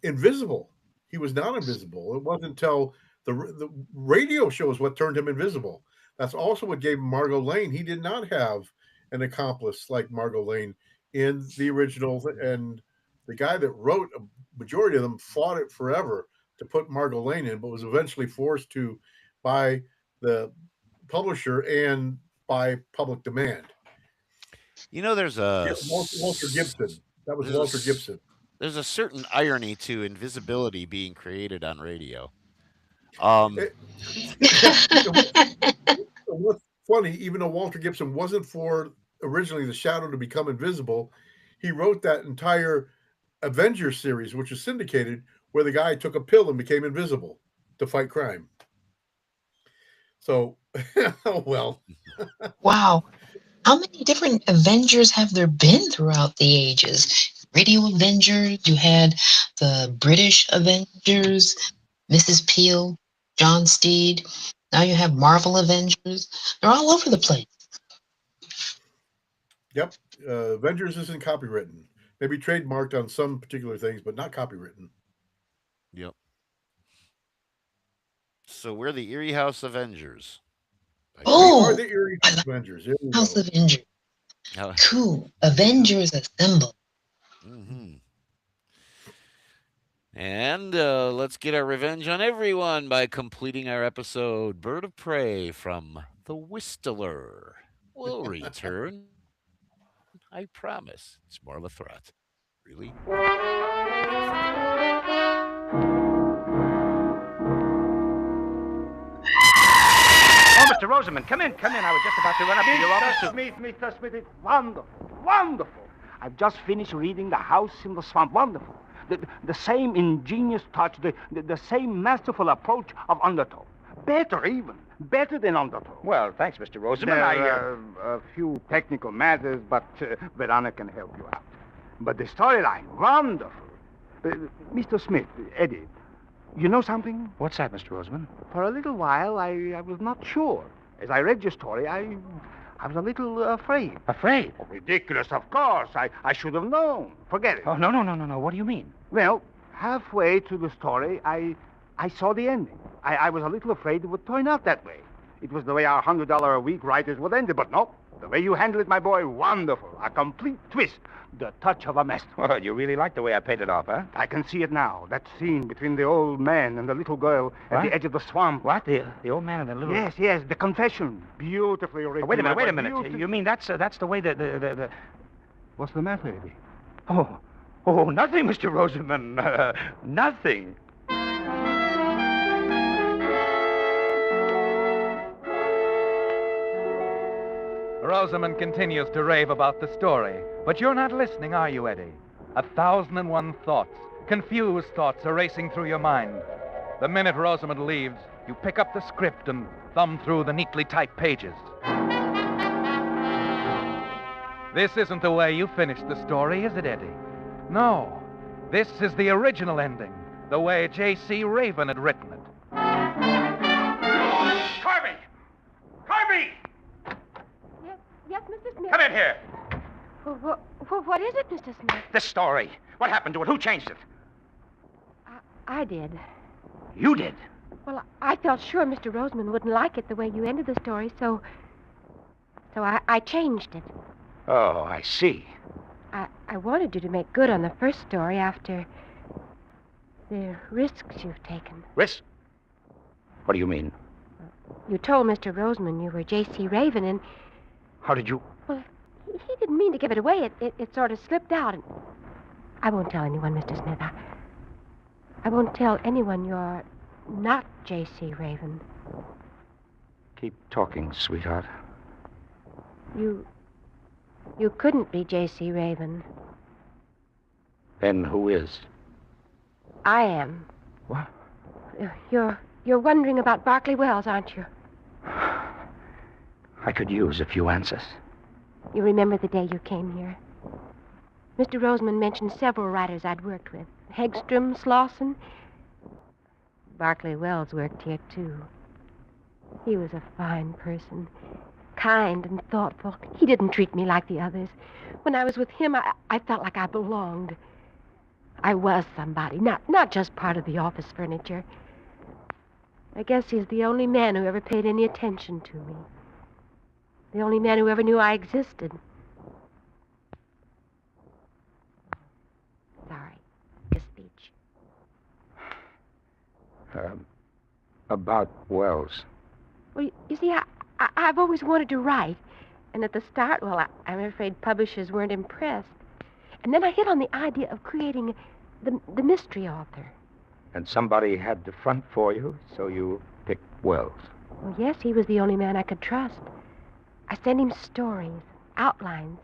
[SPEAKER 10] invisible. He was not invisible. It wasn't until the radio show is what turned him invisible. That's also what gave him Margot Lane. He did not have an accomplice like Margot Lane in the original, and the guy that wrote a majority of them fought it forever to put Margot Lane in, but was eventually forced to by the publisher and by public demand.
[SPEAKER 9] There's a...
[SPEAKER 10] Walter Gibson. That was Walter Gibson.
[SPEAKER 9] There's a certain irony to invisibility being created on radio.
[SPEAKER 10] What's funny, even though Walter Gibson wasn't for originally the Shadow to become invisible, he wrote that entire Avengers series, which was syndicated, where the guy took a pill and became invisible to fight crime. So, well.
[SPEAKER 11] Wow. How many different Avengers have there been throughout the ages? Radio Avengers, you had the British Avengers, Mrs. Peel, John Steed. Now you have Marvel Avengers. They're all over the place.
[SPEAKER 10] Yep. Avengers isn't copywritten. Maybe trademarked on some particular things, but not copywritten.
[SPEAKER 9] Yep. So we're the Eerie House Avengers.
[SPEAKER 10] We are the Eerie House Avengers.
[SPEAKER 11] House Avengers. Cool. Avengers assemble.
[SPEAKER 9] Mm-hmm. And let's get our revenge on everyone by completing our episode Bird of Prey from The Whistler. We'll return. I promise. It's more of a threat. Really?
[SPEAKER 21] Oh, Mr. Rosamond, come in. I was just about to run up to your office.
[SPEAKER 4] Mr. Smith, it's wonderful. Wonderful. I've just finished reading The House in the Swamp. Wonderful. The same ingenious touch, the same masterful approach of Undertow. Better even. Better than Undertow.
[SPEAKER 21] Well, thanks, Mr. Rosamond.
[SPEAKER 4] There are a few technical matters, but Veronica can help you out. But the storyline, wonderful. Mr. Smith, Eddie, you know something?
[SPEAKER 21] What's that, Mr. Rosamond?
[SPEAKER 4] For a little while, I was not sure. As I read your story, I was a little afraid.
[SPEAKER 21] Afraid?
[SPEAKER 4] Oh, ridiculous, of course. I should have known. Forget it.
[SPEAKER 21] Oh, no. What do you mean?
[SPEAKER 4] Well, halfway through the story, I saw the ending. I was a little afraid it would turn out that way. It was the way our $100 a week writers would end it, but no. The way you handled it, my boy, wonderful. A complete twist. The touch of a master.
[SPEAKER 21] Well, you really like the way I paid it off, huh?
[SPEAKER 4] I can see it now. That scene between the old man and the little girl at the edge of the swamp.
[SPEAKER 21] What? The old man and the little...
[SPEAKER 4] Yes. The confession. Beautifully written.
[SPEAKER 21] Oh, wait a minute. You mean that's the way the...
[SPEAKER 4] What's the matter, Eddie?
[SPEAKER 21] Oh, nothing, Mr. Rosamond. Nothing.
[SPEAKER 20] Rosamond continues to rave about the story. But you're not listening, are you, Eddie? 1,001 thoughts, confused thoughts are racing through your mind. The minute Rosamond leaves, you pick up the script and thumb through the neatly typed pages. This isn't the way you finished the story, is it, Eddie? No. This is the original ending. the way J.C. Raven had written it.
[SPEAKER 21] Corby! Corby!
[SPEAKER 3] Yes, Mr. Smith.
[SPEAKER 21] Come in here.
[SPEAKER 3] What is it, Mr. Smith?
[SPEAKER 21] This story. What happened to it? Who changed it?
[SPEAKER 3] I did.
[SPEAKER 21] You did?
[SPEAKER 3] Well, I felt sure Mr. Roseman wouldn't like it the way you ended the story, so I changed it.
[SPEAKER 21] Oh, I see.
[SPEAKER 3] I wanted you to make good on the first story after the risks you've taken.
[SPEAKER 21] Risk? What do you mean?
[SPEAKER 3] You told Mr. Roseman you were J.C. Raven, and...
[SPEAKER 21] How did you...
[SPEAKER 3] Well, he didn't mean to give it away. It sort of slipped out, and... I won't tell anyone, Mr. Smith. I won't tell anyone you're not J.C. Raven.
[SPEAKER 21] Keep talking, sweetheart.
[SPEAKER 3] You couldn't be J.C. Raven.
[SPEAKER 21] Then who is?
[SPEAKER 3] I am.
[SPEAKER 21] What?
[SPEAKER 3] You're wondering about Barclay Wells, aren't you?
[SPEAKER 21] I could use a few answers.
[SPEAKER 3] You remember the day you came here? Mr. Roseman mentioned several writers I'd worked with. Hegstrom, Slauson. Barclay Wells worked here, too. He was a fine person. Kind and thoughtful. He didn't treat me like the others. When I was with him, I felt like I belonged. I was somebody, not just part of the office furniture. I guess he's the only man who ever paid any attention to me. The only man who ever knew I existed. Sorry. The speech.
[SPEAKER 21] About Wells.
[SPEAKER 3] Well, you see, I've always wanted to write. And at the start, well, I'm afraid publishers weren't impressed. And then I hit on the idea of creating the mystery author.
[SPEAKER 21] And somebody had the front for you, so you picked Wells.
[SPEAKER 3] Well, yes, he was the only man I could trust. I sent him stories, outlines.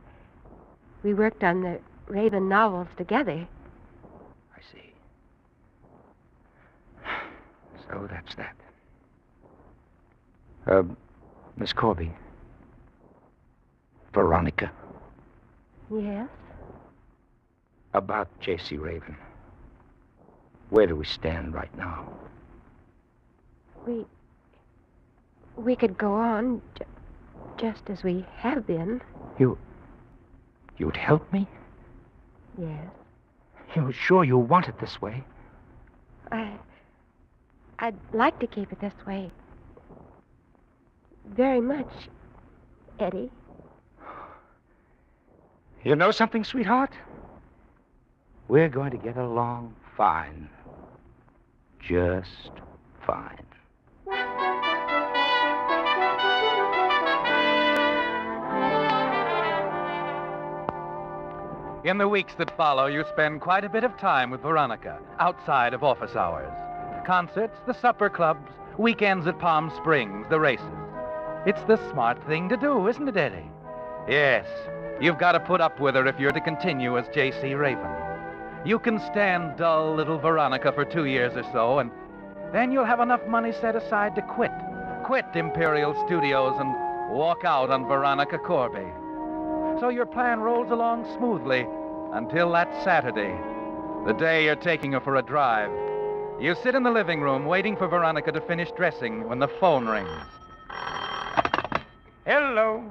[SPEAKER 3] We worked on the Raven novels together.
[SPEAKER 21] I see. So that's that. Miss Corby. Veronica.
[SPEAKER 3] Yes?
[SPEAKER 21] About J.C. Raven. Where do we stand right now?
[SPEAKER 3] We could go on just as we have been.
[SPEAKER 21] You'd help me?
[SPEAKER 3] Yes.
[SPEAKER 21] You're sure you want it this way?
[SPEAKER 3] I'd like to keep it this way. Very much, Eddie.
[SPEAKER 21] You know something, sweetheart? We're going to get along fine. Just fine.
[SPEAKER 20] In the weeks that follow, you spend quite a bit of time with Veronica, outside of office hours. Concerts, the supper clubs, weekends at Palm Springs, the races. It's the smart thing to do, isn't it, Eddie? Yes, you've got to put up with her if you're to continue as J.C. Raven. You can stand dull little Veronica for 2 years or so, and then you'll have enough money set aside to quit. Quit Imperial Studios and walk out on Veronica Corby. So your plan rolls along smoothly until that Saturday, the day you're taking her for a drive. You sit in the living room waiting for Veronica to finish dressing when the phone rings.
[SPEAKER 21] Hello.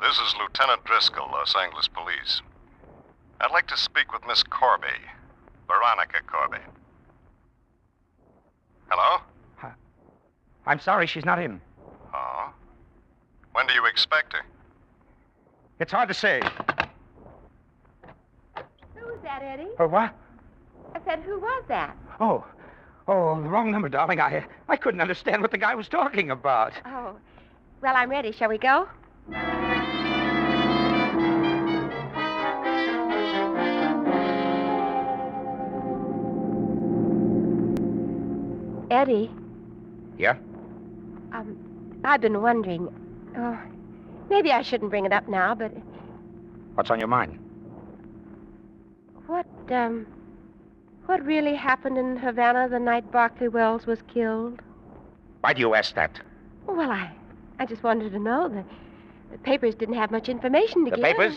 [SPEAKER 5] This is Lieutenant Driscoll, Los Angeles Police. I'd like to speak with Miss Corby, Veronica Corby. Hello?
[SPEAKER 21] I'm sorry she's not in.
[SPEAKER 5] Oh? When do you expect her?
[SPEAKER 21] It's hard to say.
[SPEAKER 3] Who was that, Eddie?
[SPEAKER 21] What?
[SPEAKER 3] I said, who was that?
[SPEAKER 21] Oh, the wrong number, darling. I couldn't understand what the guy was talking about.
[SPEAKER 3] Oh, well, I'm ready. Shall we go? Eddie.
[SPEAKER 21] Yeah?
[SPEAKER 3] I've been wondering. Maybe I shouldn't bring it up now, but
[SPEAKER 21] What's on your mind?
[SPEAKER 3] what really happened in Havana the night Barclay Wells was killed?
[SPEAKER 21] Why do you ask that?
[SPEAKER 3] Well, I just wanted to know. The papers didn't have much information to
[SPEAKER 21] The
[SPEAKER 3] give.
[SPEAKER 21] papers?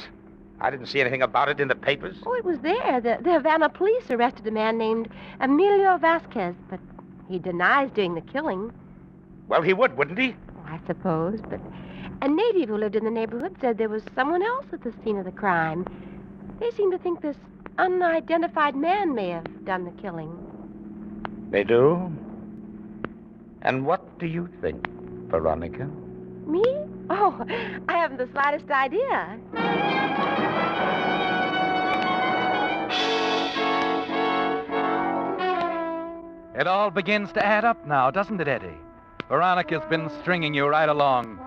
[SPEAKER 21] I didn't see anything about it in the papers.
[SPEAKER 3] Oh, it was there. The Havana police arrested a man named Emilio Vasquez, but he denies doing the killing.
[SPEAKER 21] Well, he would, wouldn't he?
[SPEAKER 3] I suppose, but a native who lived in the neighborhood said there was someone else at the scene of the crime. They seem to think this unidentified man may have done the killing.
[SPEAKER 21] They do? And what do you think, Veronica?
[SPEAKER 3] Me? Oh, I haven't the slightest idea.
[SPEAKER 20] It all begins to add up now, doesn't it, Eddie? Veronica's been stringing you right along,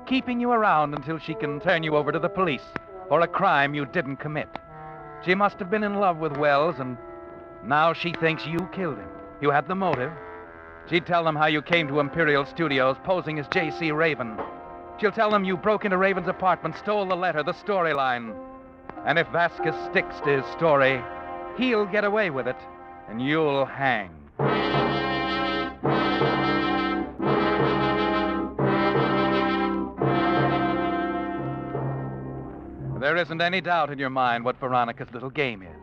[SPEAKER 20] keeping you around until she can turn you over to the police for a crime you didn't commit. She must have been in love with Wells, and now she thinks you killed him. You had the motive. She'd tell them how you came to Imperial Studios posing as J.C. Raven. She'll tell them you broke into Raven's apartment, stole the letter, the storyline. And if Vasquez sticks to his story, he'll get away with it, and you'll hang. There isn't any doubt in your mind what Veronica's little game is.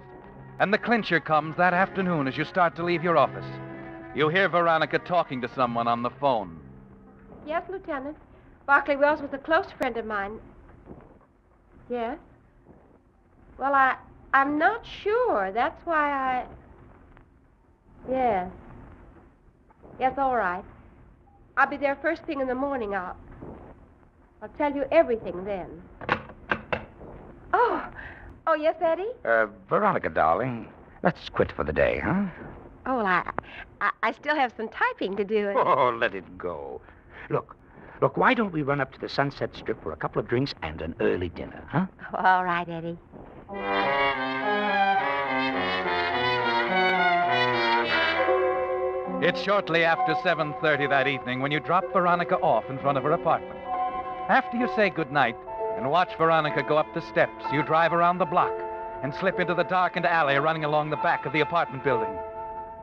[SPEAKER 20] And the clincher comes that afternoon as you start to leave your office. You hear Veronica talking to someone on the phone.
[SPEAKER 3] Yes, Lieutenant. Barclay Wells was a close friend of mine. Yes? Well, I'm not sure. That's why I... Yes. Yes, all right. I'll be there first thing in the morning. I'll tell you everything then. Oh, yes, Eddie?
[SPEAKER 21] Veronica, darling, let's quit for the day, huh?
[SPEAKER 3] Oh, well, I still have some typing to do.
[SPEAKER 21] Oh, let it go. Look, why don't we run up to the Sunset Strip for a couple of drinks and an early dinner, huh?
[SPEAKER 3] Oh, all right, Eddie.
[SPEAKER 20] It's shortly after 7:30 that evening when you drop Veronica off in front of her apartment. After you say goodnight and watch Veronica go up the steps, you drive around the block and slip into the darkened alley running along the back of the apartment building.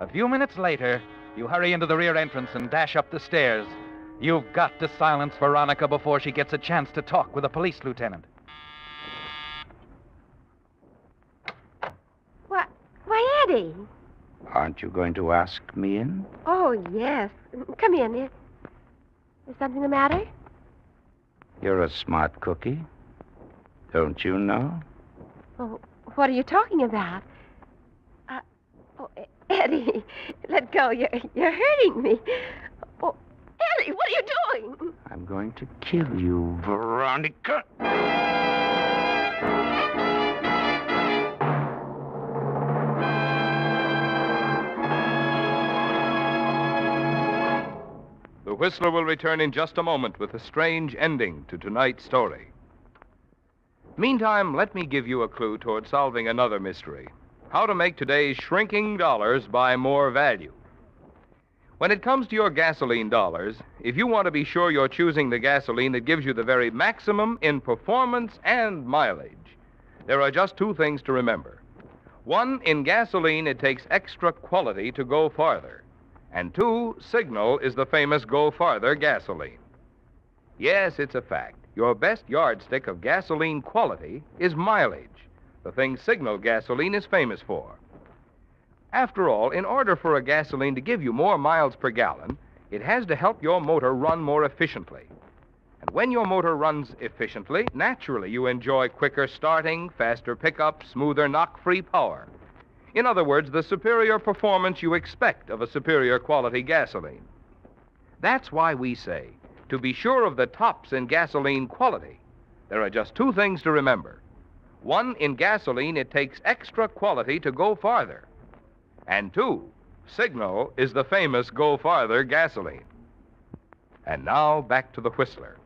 [SPEAKER 20] A few minutes later, you hurry into the rear entrance and dash up the stairs. You've got to silence Veronica before she gets a chance to talk with a police lieutenant.
[SPEAKER 3] Why, Eddie?
[SPEAKER 21] Aren't you going to ask me in?
[SPEAKER 3] Oh, yes. Come in. Is something the matter?
[SPEAKER 21] You're a smart cookie. Don't you know?
[SPEAKER 3] Oh, what are you talking about? Eddie, let go. You're hurting me. Oh, Eddie, what are you doing?
[SPEAKER 21] I'm going to kill you, Veronica.
[SPEAKER 23] The Whistler will return in just a moment with a strange ending to tonight's story. Meantime, let me give you a clue toward solving another mystery. How to make today's shrinking dollars buy more value. When it comes to your gasoline dollars, if you want to be sure you're choosing the gasoline that gives you the very maximum in performance and mileage, there are just two things to remember. One, in gasoline, it takes extra quality to go farther. And two, Signal is the famous Go Farther gasoline. Yes, it's a fact. Your best yardstick of gasoline quality is mileage, the thing Signal gasoline is famous for. After all, in order for a gasoline to give you more miles per gallon, it has to help your motor run more efficiently. And when your motor runs efficiently, naturally you enjoy quicker starting, faster pickup, smoother knock-free power. In other words, the superior performance you expect of a superior quality gasoline. That's why we say, to be sure of the tops in gasoline quality, there are just two things to remember. One, in gasoline, it takes extra quality to go farther. And two, Signal is the famous Go Farther gasoline. And now, back to the Whistler.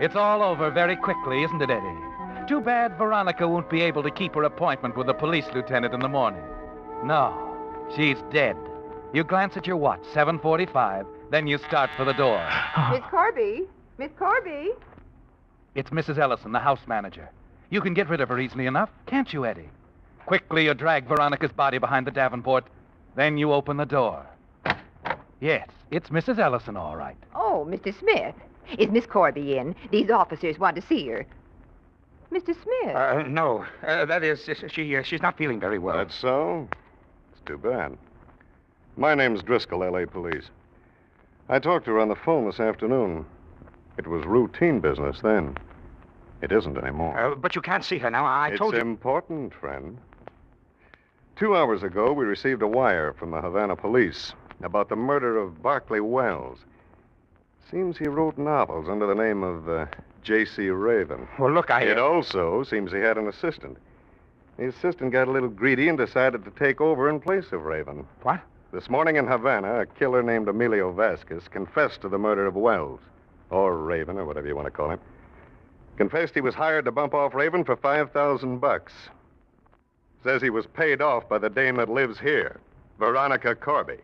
[SPEAKER 20] It's all over very quickly, isn't it, Eddie? Too bad Veronica won't be able to keep her appointment with the police lieutenant in the morning. No, she's dead. You glance at your watch, 7:45, then you start for the door.
[SPEAKER 7] Miss Corby? Miss Corby?
[SPEAKER 20] It's Mrs. Ellison, the house manager. You can get rid of her easily enough, can't you, Eddie? Quickly, you drag Veronica's body behind the Davenport, then you open the door. Yes, it's Mrs. Ellison, all right.
[SPEAKER 7] Oh, Mr. Smith. Is Miss Corby in? These officers want to see her. Mr. Smith.
[SPEAKER 8] No. That is, she's not feeling very well.
[SPEAKER 5] That's so? It's too bad. My name's Driscoll, L.A. Police. I talked to her on the phone this afternoon. It was routine business then. It isn't anymore.
[SPEAKER 8] But you can't see her now. I told you.
[SPEAKER 5] It's important, friend. 2 hours ago, we received a wire from the Havana police about the murder of Barclay Wells. Seems he wrote novels under the name of J.C. Raven.
[SPEAKER 8] Well, look,
[SPEAKER 5] It also seems he had an assistant. The assistant got a little greedy and decided to take over in place of Raven.
[SPEAKER 8] What?
[SPEAKER 5] This morning in Havana, a killer named Emilio Vasquez confessed to the murder of Wells, or Raven, or whatever you want to call him. Confessed he was hired to bump off Raven for $5,000. Says he was paid off by the dame that lives here, Veronica Corby.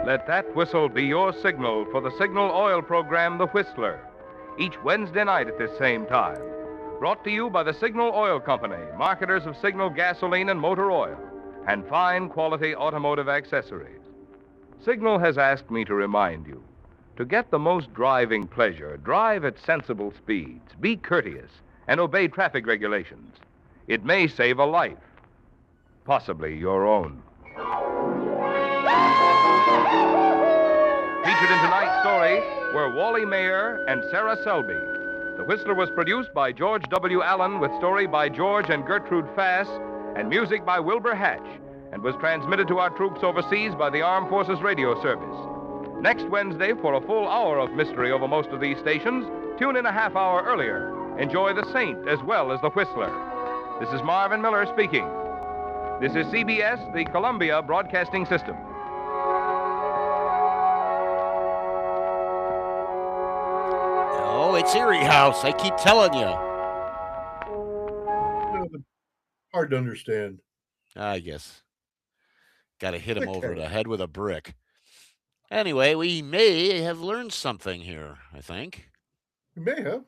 [SPEAKER 23] Let that whistle be your signal for the Signal Oil program, The Whistler, each Wednesday night at this same time. Brought to you by the Signal Oil Company, marketers of Signal gasoline and motor oil, and fine quality automotive accessories. Signal has asked me to remind you, to get the most driving pleasure, drive at sensible speeds, be courteous, and obey traffic regulations. It may save a life, possibly your own. Featured in tonight's story were Wally Mayer and Sarah Selby. The Whistler was produced by George W. Allen with story by George and Gertrude Fass and music by Wilbur Hatch, and was transmitted to our troops overseas by the Armed Forces Radio Service. Next Wednesday, for a full hour of mystery over most of these stations, tune in a half hour earlier. Enjoy The Saint as well as The Whistler. This is Marvin Miller speaking. This is CBS, the Columbia Broadcasting System.
[SPEAKER 9] Oh, it's Eerie House. I keep telling you.
[SPEAKER 10] Hard to understand.
[SPEAKER 9] I guess. Got to hit him over the head with a brick. Anyway, we may have learned something here, I think.
[SPEAKER 10] You may have.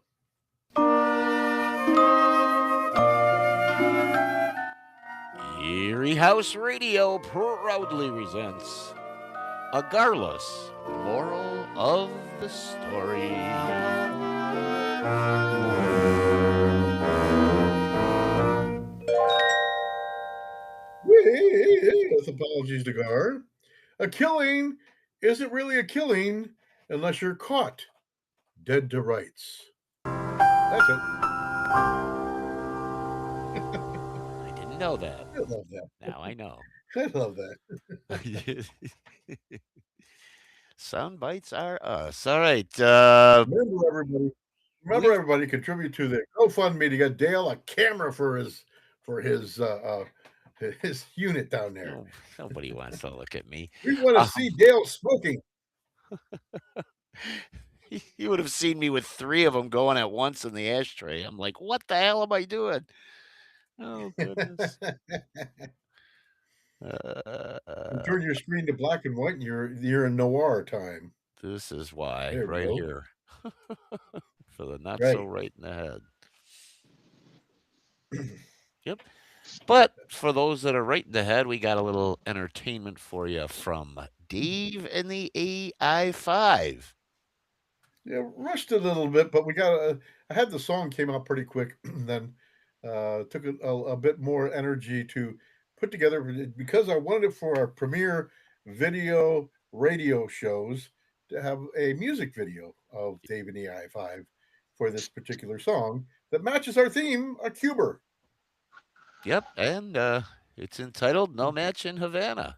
[SPEAKER 9] Eerie House Radio proudly presents a garrulous moral of the story.
[SPEAKER 10] With apologies to Gar. A killing isn't really a killing unless you're caught dead to rights. That's it.
[SPEAKER 9] I didn't know that.
[SPEAKER 10] I love that.
[SPEAKER 9] Now I know.
[SPEAKER 10] I love that.
[SPEAKER 9] Sound bites are us. All right.
[SPEAKER 10] Remember, everybody contribute to the GoFundMe to get Dale a camera for his unit down there.
[SPEAKER 9] Oh, nobody wants to look at me.
[SPEAKER 10] We want to see Dale smoking.
[SPEAKER 9] You would have seen me with 3 of them going at once in the ashtray. I'm like, what the hell am I doing? Oh, goodness.
[SPEAKER 10] Turn your screen to black and white, and you're in noir time.
[SPEAKER 9] This is why,
[SPEAKER 10] there
[SPEAKER 9] right here. For the not so right in the head. Yep. But for those that are right in the head, we got a little entertainment for you from Dave and the AI5.
[SPEAKER 10] Yeah, rushed a little bit, but we got I had the song came out pretty quick, and then took a bit more energy to put together, because I wanted it for our premiere video radio shows to have a music video of Dave and the AI5 for this particular song that matches our theme, a Cuber.
[SPEAKER 9] Yep, and it's entitled No Match in Havana.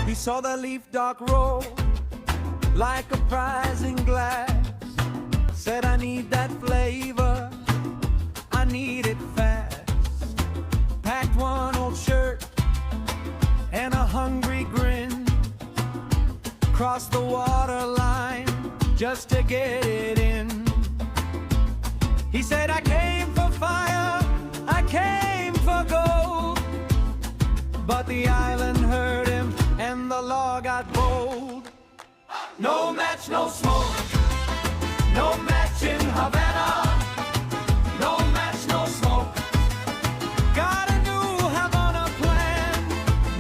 [SPEAKER 16] He saw the leaf dark roll like a prize in glass. Said, I need that flavor just to get it in. He said, I came for fire, I came for gold. But the island heard him and the law got bold. No match, no smoke, no match in Havana. No match, no smoke. Got a new Havana plan.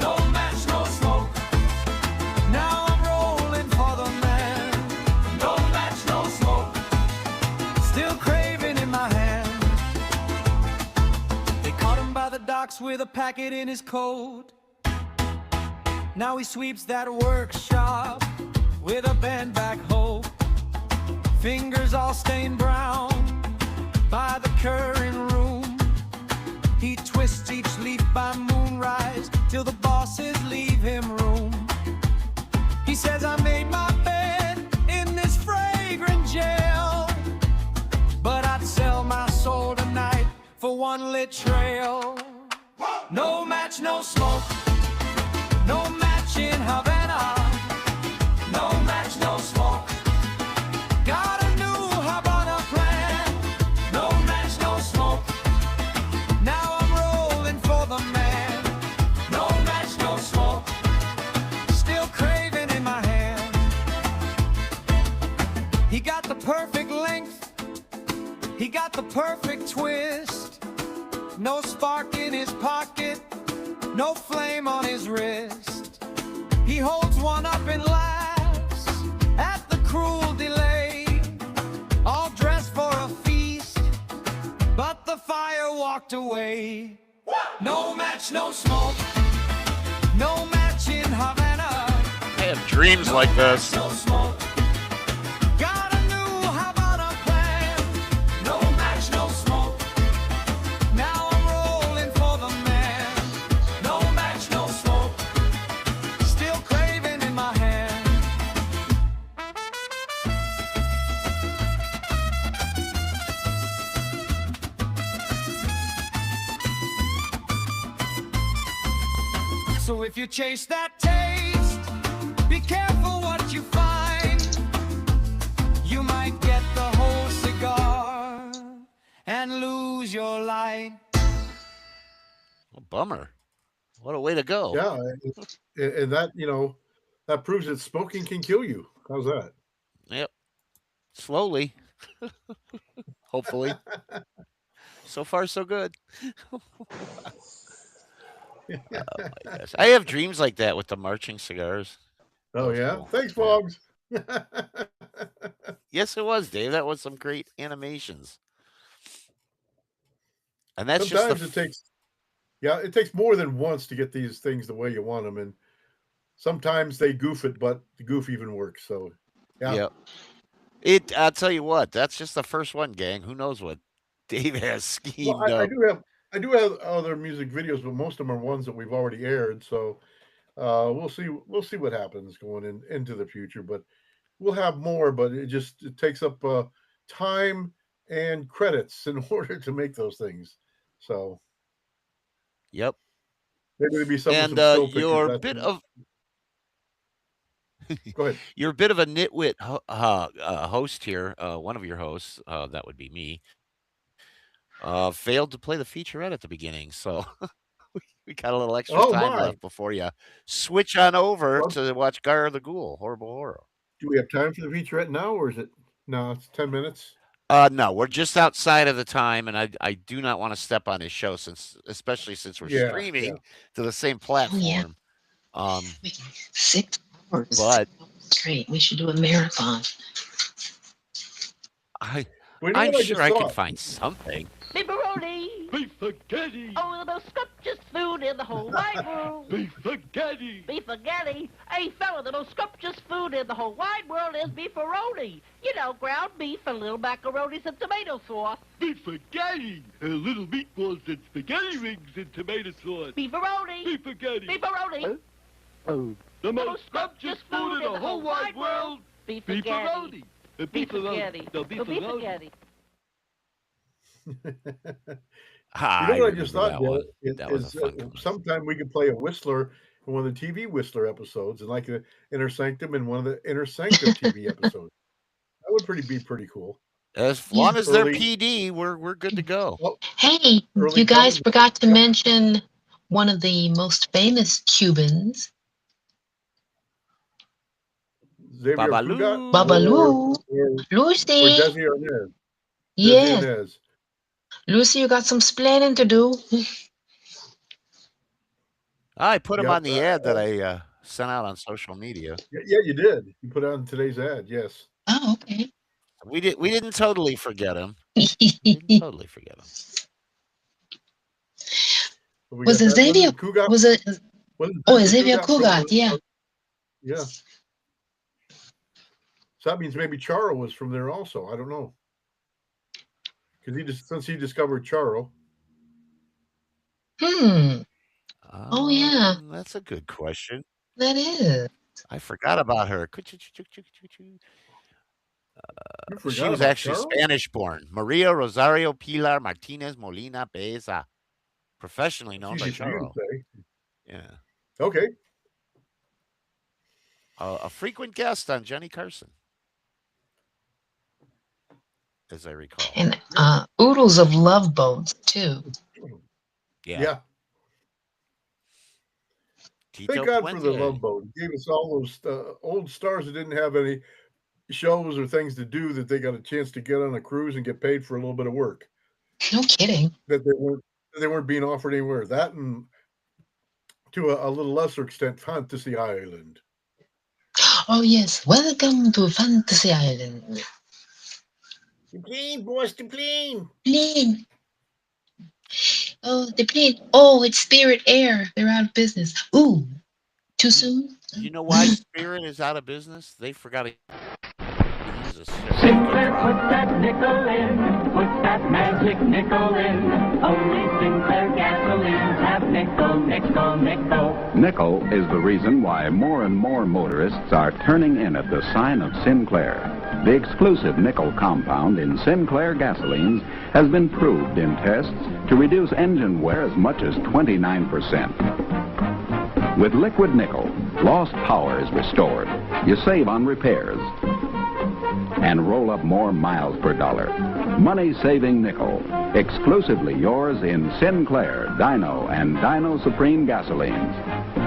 [SPEAKER 16] No match, no smoke. Now I'm rolling for the man. No match, no smoke. Still craving in my hand. They caught him by the docks with a packet in his coat. Now he sweeps that workshop with a bend back hoe. Fingers all stained brown by the current room. He twists each leaf by moonrise till the bosses leave him room. He says, I made my bed in this fragrant jail, but I'd sell my soul tonight for one lit trail. No match, no smoke, no match in Havana. No match, no smoke. Got a new Havana plan. No match, no smoke. Now I'm rolling for the man. No match, no smoke. Still craving in my hand. He got the perfect length. He got the perfect twist. No spark in his pocket. No flame on his wrist. He holds one up and laughs at the cruel delay. All dressed for a feast, but the fire walked away. No match, no smoke, no match in Havana.
[SPEAKER 9] I have dreams like this.
[SPEAKER 16] No smoke. Got a new Havana plan. No match, no smoke. Now I'm rolling for the man. No match, no smoke. Still craving in my hand. So if you chase that taste, be careful what you find. You might get the whole cigar and lose your light.
[SPEAKER 9] Oh, bummer. What a way to go.
[SPEAKER 10] Yeah, and that that proves that smoking can kill you. How's that?
[SPEAKER 9] Yep. Slowly. Hopefully. So far, so good. Oh my gosh. I have dreams like that with the marching cigars.
[SPEAKER 10] Oh yeah. Cool. Thanks, Boggs.
[SPEAKER 9] Yes, it was, Dave. That was some great animations. And that's
[SPEAKER 10] sometimes
[SPEAKER 9] just
[SPEAKER 10] it takes more than once to get these things the way you want them, and sometimes they goof it, but the goof even works. So yeah.
[SPEAKER 9] Yep. I'll tell you what, that's just the first one, gang. Who knows what Dave has schemed
[SPEAKER 10] well,
[SPEAKER 9] up.
[SPEAKER 10] I do have other music videos, but most of them are ones that we've already aired. So we'll see what happens going into the future. But we'll have more. But it takes up time and credits in order to make those things. So
[SPEAKER 9] yep.
[SPEAKER 10] They're going to be some
[SPEAKER 9] and
[SPEAKER 10] still
[SPEAKER 9] you're a
[SPEAKER 10] pictures.
[SPEAKER 9] bit of
[SPEAKER 10] Go ahead.
[SPEAKER 9] You're a bit of a nitwit host here. One of your hosts, that would be me, failed to play the featurette at the beginning, so we got a little extra time left before you switch on over to watch Gar the Ghoul, Horrible Horror.
[SPEAKER 10] Do we have time for the featurette now, or is it? No, it's 10 minutes.
[SPEAKER 9] No, we're just outside of the time, and I do not want to step on his show, especially since we're streaming to the same platform.
[SPEAKER 11] We can 6 hours.
[SPEAKER 9] But
[SPEAKER 11] great. We should do a marathon.
[SPEAKER 9] I'm sure I can find something.
[SPEAKER 13] Beefaroni!
[SPEAKER 18] Beef spaghetti!
[SPEAKER 13] Oh, the most scrumptious food in the whole wide world!
[SPEAKER 18] Beef spaghetti!
[SPEAKER 13] Beef spaghetti! Hey, fella, the most scrumptious food in the whole wide world is beefaroni. You know, ground beef and little macaronis and tomato sauce.
[SPEAKER 18] Beef spaghetti! Little meatballs and spaghetti rings and tomato sauce.
[SPEAKER 13] Beefaroni!
[SPEAKER 18] Beef spaghetti!
[SPEAKER 13] Beefaroni!
[SPEAKER 18] Huh? Oh. The most scrumptious food in the whole wide world!
[SPEAKER 13] Beefaroni!
[SPEAKER 18] Beefaroni!
[SPEAKER 13] No, beefaroni!
[SPEAKER 10] You know what I just thought, Bill?
[SPEAKER 9] Is
[SPEAKER 10] sometime we could play a Whistler in one of the TV Whistler episodes, and like an Inner Sanctum in one of the Inner Sanctum TV episodes. That would be pretty cool.
[SPEAKER 9] As long as they're PD, we're good to go.
[SPEAKER 11] Hey, you guys forgot to mention one of the most famous Cubans.
[SPEAKER 10] Babalu.
[SPEAKER 11] Babalu. Lucy.
[SPEAKER 10] Or Desi Arnaz.
[SPEAKER 11] Yes. Lucy, you got some splaining to do.
[SPEAKER 9] I put him on the ad that I sent out on social media.
[SPEAKER 10] Yeah, you did. You put it on today's ad, yes.
[SPEAKER 11] Oh, okay.
[SPEAKER 9] We didn't totally forget him. Didn't totally forget him.
[SPEAKER 11] Was it Xavier? Was it? Xavier Cugat, yeah.
[SPEAKER 10] Yeah. So that means maybe Charo was from there also. I don't know. Because since he discovered Charo.
[SPEAKER 11] Oh, yeah.
[SPEAKER 9] That's a good question.
[SPEAKER 11] That is.
[SPEAKER 9] I forgot about her. She was actually Spanish-born. Maria Rosario Pilar Martinez Molina Beza, professionally known by Charo. Yeah.
[SPEAKER 10] Okay.
[SPEAKER 9] A frequent guest on Johnny Carson, as I recall.
[SPEAKER 11] And oodles of love boats, too.
[SPEAKER 10] Yeah. Thank God for the Love Boat. It gave us all those old stars that didn't have any shows or things to do that they got a chance to get on a cruise and get paid for a little bit of work.
[SPEAKER 11] No kidding.
[SPEAKER 10] That they weren't being offered anywhere. That and to a little lesser extent, Fantasy Island.
[SPEAKER 11] Oh yes, welcome to Fantasy Island.
[SPEAKER 10] The plane, boss, the plane.
[SPEAKER 11] Plane. Oh, the plane. Oh, it's Spirit Air. They're out of business. Ooh, too soon?
[SPEAKER 9] You know why Spirit is out of business? They forgot to use a
[SPEAKER 16] Sinclair, put that nickel in. Put that magic nickel in. Only Sinclair gasolines have nickel, nickel, nickel.
[SPEAKER 15] Nickel is the reason why more and more motorists are turning in at the sign of Sinclair. The exclusive nickel compound in Sinclair gasolines has been proved in tests to reduce engine wear as much as 29%. With liquid nickel, lost power is restored. You save on repairs and roll up more miles per dollar. Money-saving nickel, exclusively yours in Sinclair, Dino, and Dino Supreme gasolines.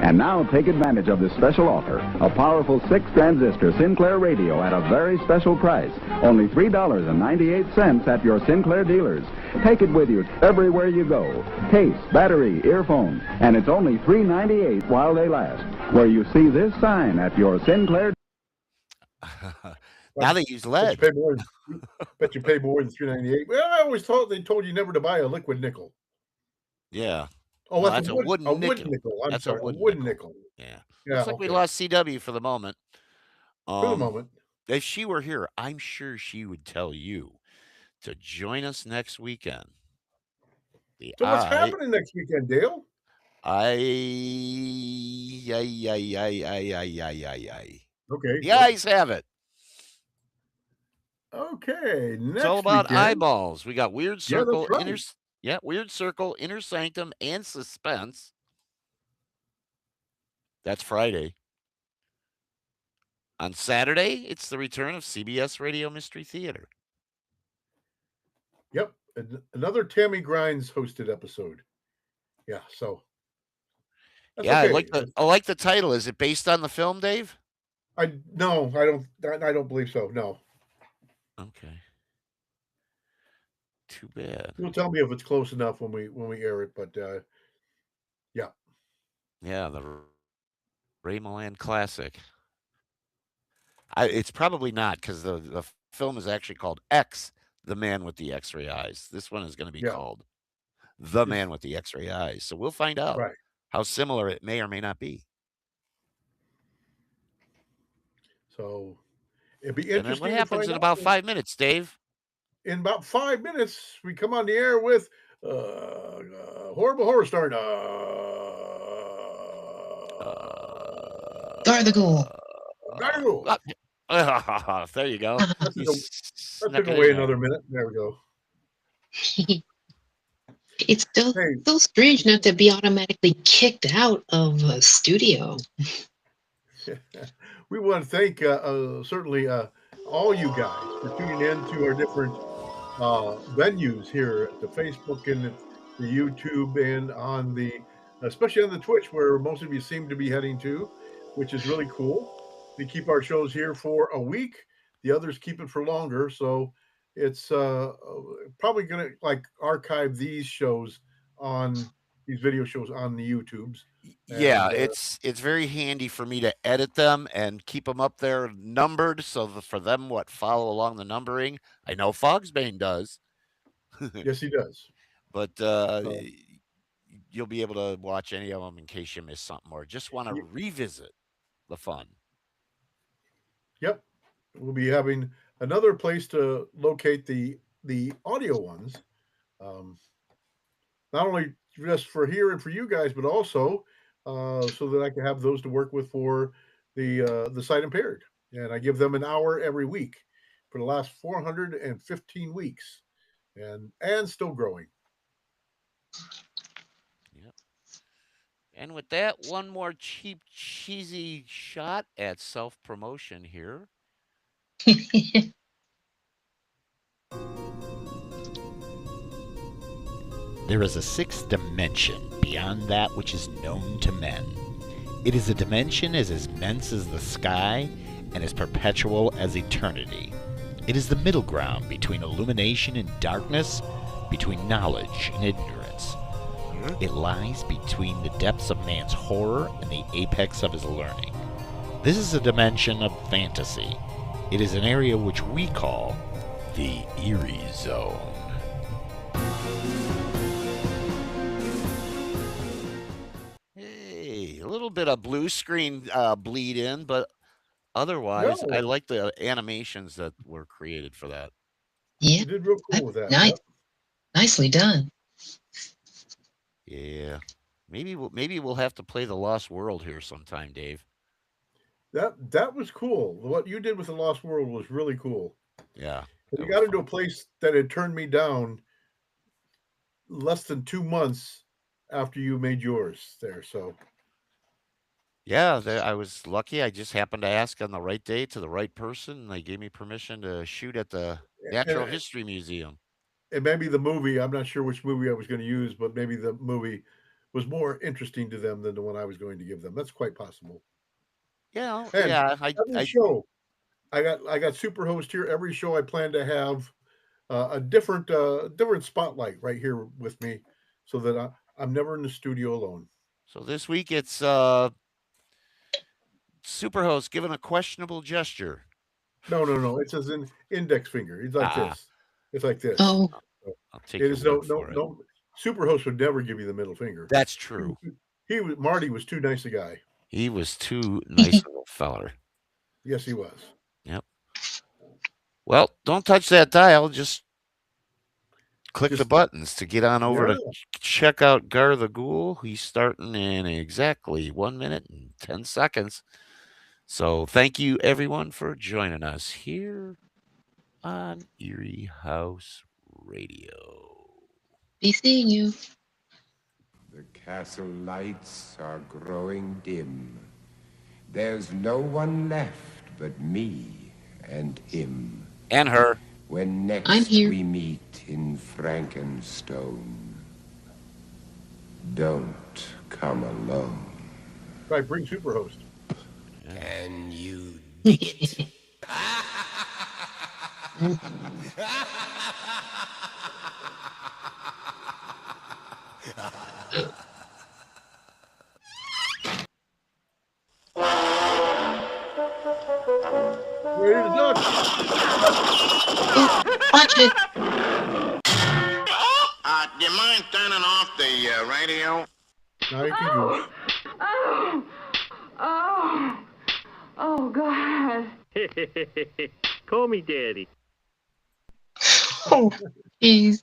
[SPEAKER 15] And now take advantage of this special offer, a powerful 6-transistor Sinclair radio at a very special price, only $3.98 at your Sinclair dealers. Take it with you everywhere you go. Case, battery, earphone, and it's only $3.98 while they last. Where you see this sign at your Sinclair.
[SPEAKER 9] Now they use lead.
[SPEAKER 10] Bet you pay more than $3.98. Well, I always thought they told you never to buy a liquid nickel.
[SPEAKER 9] Yeah.
[SPEAKER 10] Oh,
[SPEAKER 9] no,
[SPEAKER 10] that's a wooden nickel. I'm sorry, a wooden nickel.
[SPEAKER 9] Yeah. Looks like we lost CW for the moment.
[SPEAKER 10] For the moment.
[SPEAKER 9] If she were here, I'm sure she would tell you to join us next weekend.
[SPEAKER 10] So what's happening next weekend, Dale? Okay.
[SPEAKER 9] The eyes have it.
[SPEAKER 10] Okay. Next
[SPEAKER 9] it's all about
[SPEAKER 10] weekend.
[SPEAKER 9] eyeballs. We got Weird Circle,
[SPEAKER 10] right.
[SPEAKER 9] Weird Circle, Inner Sanctum, and Suspense. That's Friday. On Saturday, it's the return of CBS Radio Mystery Theater.
[SPEAKER 10] Yep. Another Tammy Grimes hosted episode. Yeah, so.
[SPEAKER 9] Yeah, okay. I like the title. Is it based on the film, Dave?
[SPEAKER 10] No, I don't believe so. No.
[SPEAKER 9] Okay. Too bad.
[SPEAKER 10] You'll tell me if it's close enough when we air it, but yeah.
[SPEAKER 9] Yeah, the Ray Milland classic. It's probably not because the film is actually called X, The Man with the X-Ray Eyes. This one is going to be called The Man with the X-Ray Eyes. So we'll find out how similar it may or may not be.
[SPEAKER 10] So it'd be interesting.
[SPEAKER 9] And then what happens in about 5 minutes, Dave?
[SPEAKER 10] In about 5 minutes, we come on the air with Horrible Horror Story.
[SPEAKER 11] Gargoyle.
[SPEAKER 9] There you go.
[SPEAKER 10] That took away another minute. There we go.
[SPEAKER 11] It's still strange not to be automatically kicked out of a studio.
[SPEAKER 10] We want to thank certainly all you guys for tuning in to our different venues here at the Facebook and the YouTube and on the, especially on the Twitch, where most of you seem to be heading to, which is really cool. We keep our shows here for a week. The others keep it for longer. So it's probably going to like archive these shows on these video shows on the YouTubes.
[SPEAKER 9] Yeah,
[SPEAKER 10] And
[SPEAKER 9] it's very handy for me to edit them and keep them up there numbered so for them what follow along the numbering. I know Fogsbane does.
[SPEAKER 10] yes, he does.
[SPEAKER 9] But you'll be able to watch any of them in case you miss something or just want to revisit the fun.
[SPEAKER 10] Yep. We'll be having another place to locate the audio ones. Not only just for here and for you guys, but also so that I can have those to work with for the sight impaired. And I give them an hour every week for the last 415 weeks, and still growing.
[SPEAKER 9] Yep. And with that, one more cheap, cheesy shot at self promotion here. There is a sixth dimension beyond that which is known to men. It is a dimension as immense as the sky and as perpetual as eternity. It is the middle ground between illumination and darkness, between knowledge and ignorance. It lies between the depths of man's horror and the apex of his learning. This is a dimension of fantasy. It is an area which we call the Eerie Zone. Hey, a little bit of blue screen bleed in, but otherwise, I like the animations that were created for that.
[SPEAKER 11] Yeah,
[SPEAKER 10] you did real cool with that.
[SPEAKER 11] Nice,
[SPEAKER 10] Yep.
[SPEAKER 11] Nicely done.
[SPEAKER 9] Yeah, maybe we'll have to play the Lost World here sometime, Dave.
[SPEAKER 10] That was cool. What you did with the Lost World was really cool.
[SPEAKER 9] Yeah,
[SPEAKER 10] we got into a place that had turned me down less than 2 months after you made yours there. So
[SPEAKER 9] yeah, I was lucky. I just happened to ask on the right day to the right person, and they gave me permission to shoot at the Natural History Museum.
[SPEAKER 10] And maybe the movie, I'm not sure which movie I was going to use, but maybe the movie was more interesting to them than the one I was going to give them. That's quite possible.
[SPEAKER 9] Yeah,
[SPEAKER 10] and
[SPEAKER 9] yeah.
[SPEAKER 10] Every show, I got Superhost here. Every show I plan to have a different spotlight right here with me, so that I'm never in the studio alone.
[SPEAKER 9] So this week it's Superhost giving a questionable gesture.
[SPEAKER 10] No. It's as an index finger. It's like this. It's like this.
[SPEAKER 11] Oh,
[SPEAKER 9] I'll take your word for it.
[SPEAKER 10] No. Superhost would never give you the middle finger.
[SPEAKER 9] That's true.
[SPEAKER 10] Marty was too nice a guy.
[SPEAKER 9] He was too nice of a feller.
[SPEAKER 10] Yes, he was.
[SPEAKER 9] Yep. Well, don't touch that dial. Just click the buttons to get on over to check out Gar the Ghoul. He's starting in exactly 1 minute and 10 seconds. So thank you, everyone, for joining us here on Eerie House Radio.
[SPEAKER 11] Be seeing you.
[SPEAKER 14] The castle lights are growing dim. There's no one left but me and him.
[SPEAKER 9] And her.
[SPEAKER 14] When next
[SPEAKER 11] I'm here.
[SPEAKER 14] we meet in Frankenstone, don't come alone.
[SPEAKER 10] Right, bring Superhost.
[SPEAKER 14] Can you
[SPEAKER 11] dig
[SPEAKER 14] it?
[SPEAKER 10] Ready to duck.
[SPEAKER 11] Watch it.
[SPEAKER 17] Do you mind turning off the radio?
[SPEAKER 10] Now you can go.
[SPEAKER 19] Oh, God.
[SPEAKER 18] Call me Daddy.
[SPEAKER 11] Oh, jeez.